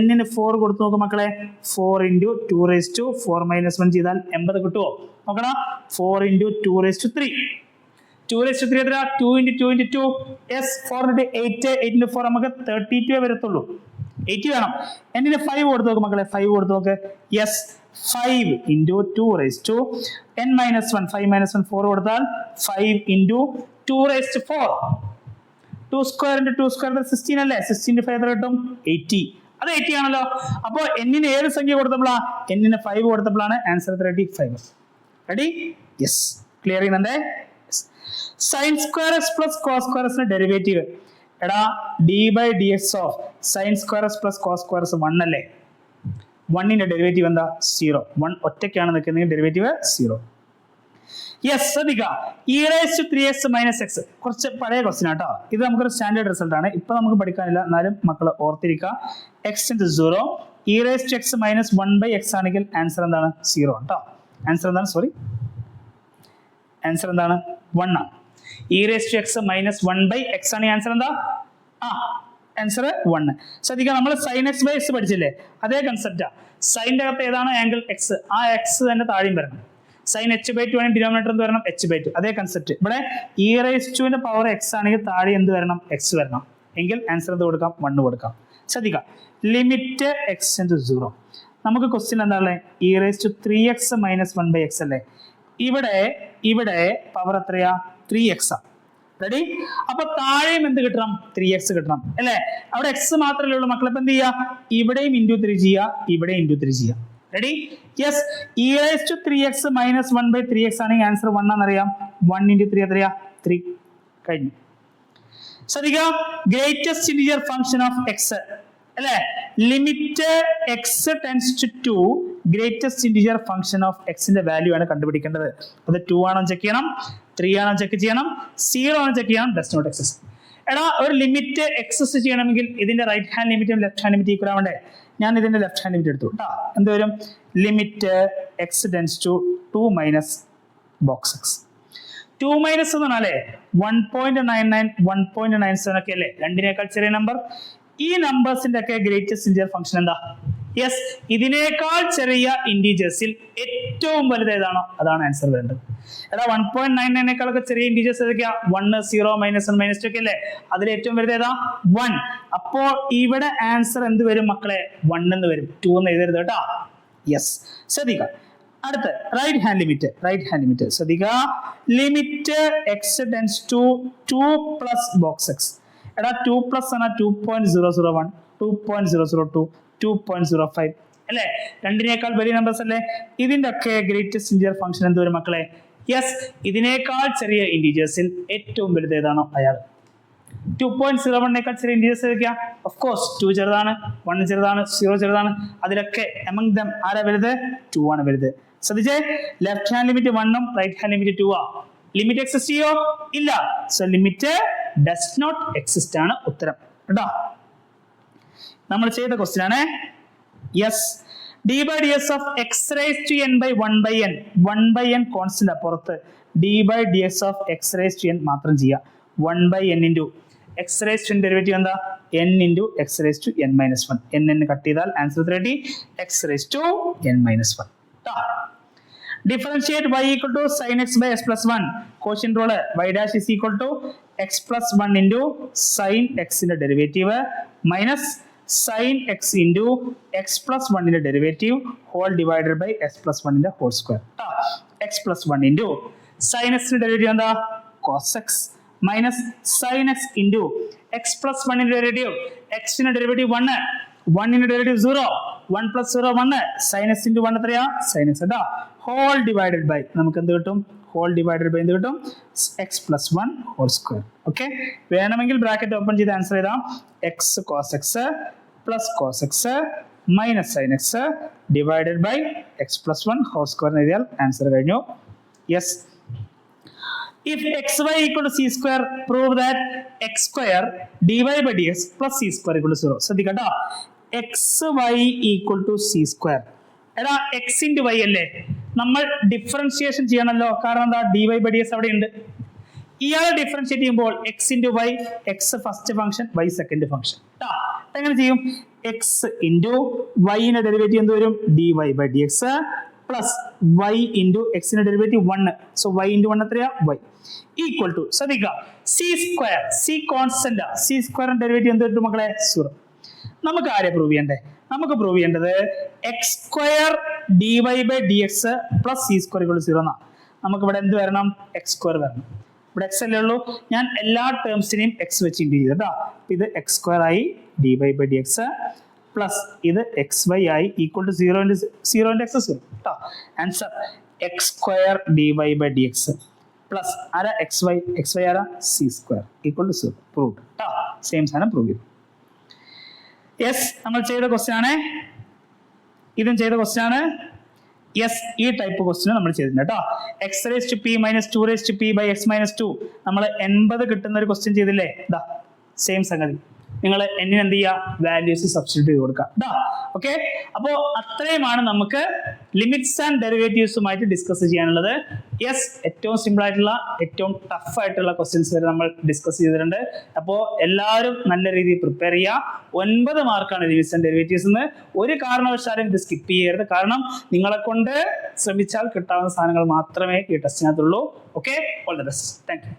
n-ന് 4 കൊടുത്തു നോക്കുക മക്കളെ, 4 into 2 raised to 4 minus 1 ചെയ്താൽ 80 കിട്ടുമോ നോക്കണം. 4 into 2 raised to 3 എത്ര, 2 into 2 into 2 yes, 4 into 8 into 4 നമുക്ക് 32 വരത്തുള്ളൂ, 80 വേണം. n-ന് 5 കൊടുത്തു നോക്ക് മക്കളെ, 5 കൊടുത്തു നോക്ക്, yes 5 into 2 raised to n minus 1 5 minus 1 4 കൊടുത്താൽ 5 into 2 raised to 4 2 square into 2 square 16 അല്ലേ, 16 into 5 എത്ര കിട്ടും 80. അത് 80 ആണല്ലോ. അപ്പോൾ n-ന് ഏത് സംഖ്യ കൊടുത്തപ്പോഴാ, n-ന് 5 കൊടുത്തപ്പോഴാണ് ആൻസർ 35. റെഡി? യെസ്. ക്ലിയർ ചെയ്യുന്നുണ്ടേ. Sine square x plus cos square എക്സിന്റെ ഡെറിവേറ്റീവ്, എടാ d by dx of sine square x plus cos square x 1 അല്ലേ. 1ന്റെ ഡെറിവേറ്റീവ് എന്താ 0. 1 ഒറ്റയ്ക്കാണ് നിൽക്കുന്നതെങ്കിൽ ഡെറിവേറ്റീവ് 0. യെസ്, ശ്രദ്ധിക്കുക. e3x - x കുറച്ച് പഴയ ക്വസ്റ്റ്യൻ ആട്ടോ. ഇത് നമുക്കൊരു സ്റ്റാൻഡേർഡ് റിസൾട്ട് ആണ്. ഇപ്പൊ നമുക്ക് പഠിക്കാനില്ല, എന്നാലും മക്കൾ ഓർത്തിരിക്കുക. x × 0 e⁻x - 1/x ആണെങ്കിൽ ആൻസർ എന്താണ് 0 കേട്ടോ. ആൻസർ എന്താണ്, സോറി, ആൻസർ എന്താണ് 1 ആണ്. e⁻x - 1/x ആണ് ആൻസർ. എന്താ ആൻസർ 1. ശ്രദ്ധിക്കുക, നമ്മൾ sin x/x പഠിച്ചില്ലേ, അതേ കൺസെപ്റ്റാ. സൈൻ്റെ അകത്ത് ഏതാണ് ആംഗിൾ x, ആ x തന്നെ താഴെയും വരണം. sin h/2 ആണ് ഡിനോമിനേറ്റർ എന്ത് വരണം h/2. അതേ കൺസെപ്റ്റ് ഇവിടെ e⁻ പവർ x ആണെങ്കിൽ താഴെ എന്ത് വരണം x വരണം. എങ്കിൽ ആൻസർ എന്ത് കൊടുക്കാം 1 കൊടുക്കാം. ശ്രദ്ധിക്കുക, ലിമിറ്റ് x → 0. നമുക്ക് ക്വസ്റ്റ്യൻ എന്താണ് e3x - 1/x അല്ലേ. ഇവിടെ പവർ എത്രയാ 3x ആ. റെഡി? അപ്പൊ താഴെയും എന്ത് കിട്ടണം 3x കിട്ടണം അല്ലേ. അവിടെ x മാത്രമല്ലേ ഉള്ളൂ മക്കളെ. ഇപ്പൊ എന്ത് ചെയ്യാ, ഇവിടെയും *3 ചെയ്യാ, ഇവിടെയും *3 ചെയ്യാം. റെഡി? യെസ്, e3x - 1/3x ആണെങ്കിൽ ആൻസർ 1 ആണെന്നറിയാം. 1 × 3 എത്രയാ 3. കഴിഞ്ഞു. ശ്രദ്ധിക്കുക, greatest integer function of x അല്ലേ. Limit x → 2 greatest integer function of എക്സിന്റെ വാല്യൂ ആണ് കണ്ടുപിടിക്കേണ്ടത്. അത് 2 ആണോ ചെക്ക് ചെയ്യണം, 3 ആണോ ചെക്ക് ചെയ്യണം, 0 ആണോ ചെക്ക് ചെയ്യണം, ഡസ് നോട്ട് എക്സിസ്റ്റ്. എടാ, ഒരു ലിമിറ്റ് എക്സിസ്റ്റ് ചെയ്യണമെങ്കിൽ ഇതിന്റെ റൈറ്റ് ഹാൻഡ് ലിമിറ്റും ലെഫ്റ്റ് ഹാൻഡ് ലിമിറ്റ് ഈക്വൽ ആവണ്ടേ. ഞാൻ ഇതിന്റെ ലെഫ്റ്റ് ഹാൻഡ് ലിമിറ്റ് എടുത്തു കേട്ടോ. എന്ത് വരും, limit x → 2 - box x. 2 minus എന്ന് പറഞ്ഞാലേ 1.99 1.97 ഒക്കെ അല്ലേ, രണ്ടിനേക്കാൾ ചെറിയ നമ്പർ. ഈ നമ്പേഴ്സിന്റെ ഒക്കെ ഗ്രേറ്റസ്റ്റ് ഇന്റിജർ ഫംഗ്ഷൻ എന്താ? യെസ്, ഇതിനേക്കാൾ ചെറിയ ഇന്റീജേഴ്സിൽ ഏറ്റവും വലുത് ഏതാണോ അതാണ് ആൻസർ വരേണ്ടത്. എടാ, 1.99 ചെറിയ ഇന്റീജേഴ്സ് ഏതൊക്കെയാ? 1, 0, -1, -2 ഒക്കെ അല്ലേ. അതിൽ ഏറ്റവും വലുത് ഏതാ? 1. അപ്പോൾ ഇവിടെ ആൻസർ എന്ത് വരും മക്കളെ? 1 എന്ന് വരും. 2 എന്ന് എഴുതരുത് കേട്ടോ. യെസ്, ശ്രദ്ധിക്കുക. അടുത്ത് റൈറ്റ് ഹാൻഡ് ലിമിറ്റ്. ശ്രദ്ധിക്കുക, ലിമിറ്റ് x → 2 + box x. എടാ, 2 പ്ലസ് ആണ് 2.001 2.002 2.05 അല്ലേ, രണ്ടിനേക്കാൾ വലിയ നമ്പേഴ്സ് അല്ലേ. ഇതിന്റെ ഒക്കെ ഗ്രേറ്റസ്റ്റ് ഇന്റിജർ ഫംഗ്ഷൻ എന്ത് വരും മക്കളെ? യെസ്, ഇതിനേക്കാൾ ചെറിയ ഇന്റീജേഴ്സിൽ ഏറ്റവും വലുത് ഏതാണോ അയാൾ. 2.01 ചെറിയ ഇന്റീജേഴ്സ് ഏതൊക്കെയാ? ഓഫ് കോഴ്സ് 2 ചെറുതാണ്, 1 ചെറുതാണ്, 0 ചെറുതാണ്. അതിലൊക്കെ എമംഗ് ദം ആരാ വലുത്? 2 ആണ് വലുത്. ശ്രദ്ധിച്ചേ, ലെഫ്റ്റ് ഹാൻഡ് ലിമിറ്റ് 1 ഉം റൈറ്റ് ഹാൻഡ് ലിമിറ്റ് 2 ആ. ലിമിറ്റ് എക്സിസ്റ്റ് ചെയ്യോ? ഇല്ല. So limit does not exist ആണ് ഉത്തരം കേട്ടോ. നമ്മൾ ചെയ്ത ക്വസ്റ്റ്യൻ ആണ്. Yes, d/ds of x⁻n/1/n 1/n constant അപ്പുറത്ത് d/ds of x⁻n മാത്രം ചെയ്യാം. 1/n × x⁻n ഡെറിവേറ്റീവ് എന്താ? n × x⁻n-1. n കട്ട് ചെയ്താൽ answer 30 x⁻n-1. Differentiate y = sin x/s + 1. Quotient rule y' = x + 1 × sin x ന്റെ derivative minus sin x × x + 1 ന്റെ derivative whole divided by s + 1 ന്റെ whole square. x + 1 × sin x ന്റെ ഡെറിവേറ്റീവ് എന്താ? cos x minus sin x × x + 1 ന്റെ ഡെറിവേറ്റീവ് x ന്റെ ഡെറിവേറ്റീവ് 1 1 ന്റെ ഡെറിവേറ്റീവ് 0 1 + 0 1 sin x × 1 എത്രയാ? sin x കേട്ടോ. ഹോൾ ഡിവൈഡഡ് ബൈ നമുക്ക് എന്ത് കിട്ടും? ഹോൾ ഡിവൈഡഡ് ബൈ എന്ത് കിട്ടും? x + 1 whole square. ഓക്കെ, വേണമെങ്കിൽ ബ്രാക്കറ്റ് ഓപ്പൺ ചെയ്ത് ആൻസർ ചെയ്താം. x cos x plus cos x minus sin x divided by x plus 1 whole square എന്ന് എഴുതിയാൽ ആൻസർ കഴിഞ്ഞു. Yes, if xy equal to c square, prove that x square dy by dx plus c square equal to 0. ശ്രദ്ധിക്കട്ടോ, xy equal to c square. എടാ, x × y അല്ലേ, നമ്മൾ ഡിഫറൻഷിയേഷൻ ചെയ്യണമല്ലോ. കാരണം എന്താ? dy by dx അവിടെ ഉണ്ട്. ഇയാളെ ഡിഫറൻഷിയേറ്റ് ചെയ്യുമ്പോൾ x × y, x first function, y second function. എങ്ങനെ ചെയ്യും? x × y ന്റെ ഡെറിവേറ്റീവ് എന്ത് വരും? dy by dx plus y × x ന്റെ ഡെറിവേറ്റീവ് 1. സോ y × 1 എത്രയാ? y ഈക്വൽ ടു, ശ്രദ്ധിക്കുക, c square. c constant, c സ്ക്വയറിന്റെ ഡെറിവേറ്റീവ് എന്ത് കിട്ടും മക്കളെ? 0. നമുക്ക് ആരെ പ്രൂവ് ചെയ്യണ്ടേ? നമുക്ക് പ്രൂവ് ചെയ്യേണ്ടത് x² dy by dx plus c square = 0 എന്നാണ്. നമുക്ക് ഇവിടെ എന്ത് വരണം? x² വരണം. ഇവിടെ x അല്ലേ ഉള്ളൂ. ഞാൻ എല്ലാ ടേംസിനെയും x വെച്ച് ഇൻഡിവൈഡ് ചെയ്തു കേട്ടോ. ഇത് x² ആയി dy by dx പ്ലസ് ഇത് xy ആയി ഈക്വൽ ടു 0 × 0 × x 0 കേട്ടോ. Answer x² dy by dx plus ആരാ? xy ആരാ? c² equal to 0. പ്രൂവ്ഡ് കേട്ടോ. സെയിം സാധനം പ്രൂവ് ചെയ്തു. യെസ്, നമ്മൾ ചെയ്ത ക്വസ്റ്റ്യൻ ആണ്. ഇതും ചെയ്ത ക്വസ്റ്റ്യൻ ആണ്. യെസ്, ഈ ടൈപ്പ് ക്വസ്റ്റ്യൻ നമ്മൾ ചെയ്തിട്ടുണ്ട് കേട്ടോ. X raise to p minus 2 raise to p by x minus 2 നമ്മൾ 80 കിട്ടുന്ന ഒരു ക്വസ്റ്റ്യൻ ചെയ്തില്ലേ? ഇതാ സെയിം സംഗതി. നിങ്ങൾ എന്നിന് എന്ത് ചെയ്യുക? വാല്യൂസ് സബ്സ്റ്റിറ്റ്യൂട്ട് ചെയ്ത് കൊടുക്കുക കേട്ടോ. ഓക്കെ, അപ്പോൾ അത്രയുമാണ് നമുക്ക് ലിമിറ്റ്സ് ആൻഡ് ഡെറിവേറ്റീവ്സുമായിട്ട് ഡിസ്കസ് ചെയ്യാനുള്ളത്. യെസ്, ഏറ്റവും സിമ്പിൾ ആയിട്ടുള്ള ഏറ്റവും ടഫ് ആയിട്ടുള്ള ക്വസ്റ്റ്യൻസ് വരെ നമ്മൾ ഡിസ്കസ് ചെയ്തിട്ടുണ്ട്. അപ്പോൾ എല്ലാവരും നല്ല രീതിയിൽ പ്രിപ്പയർ ചെയ്യുക. 9 മാർക്കാണ് ലിമിറ്റ്സ് ആൻഡ് ഡെറിവേറ്റീവ്സ് എന്ന്. ഒരു കാരണവശാലും ഇത് സ്കിപ്പ് ചെയ്യരുത്. കാരണം നിങ്ങളെ കൊണ്ട് ശ്രമിച്ചാൽ കിട്ടാവുന്ന സാധനങ്ങൾ മാത്രമേ ഈ ടെസ്റ്റിനകത്തുള്ളൂ. Okay, all the best. Thank U.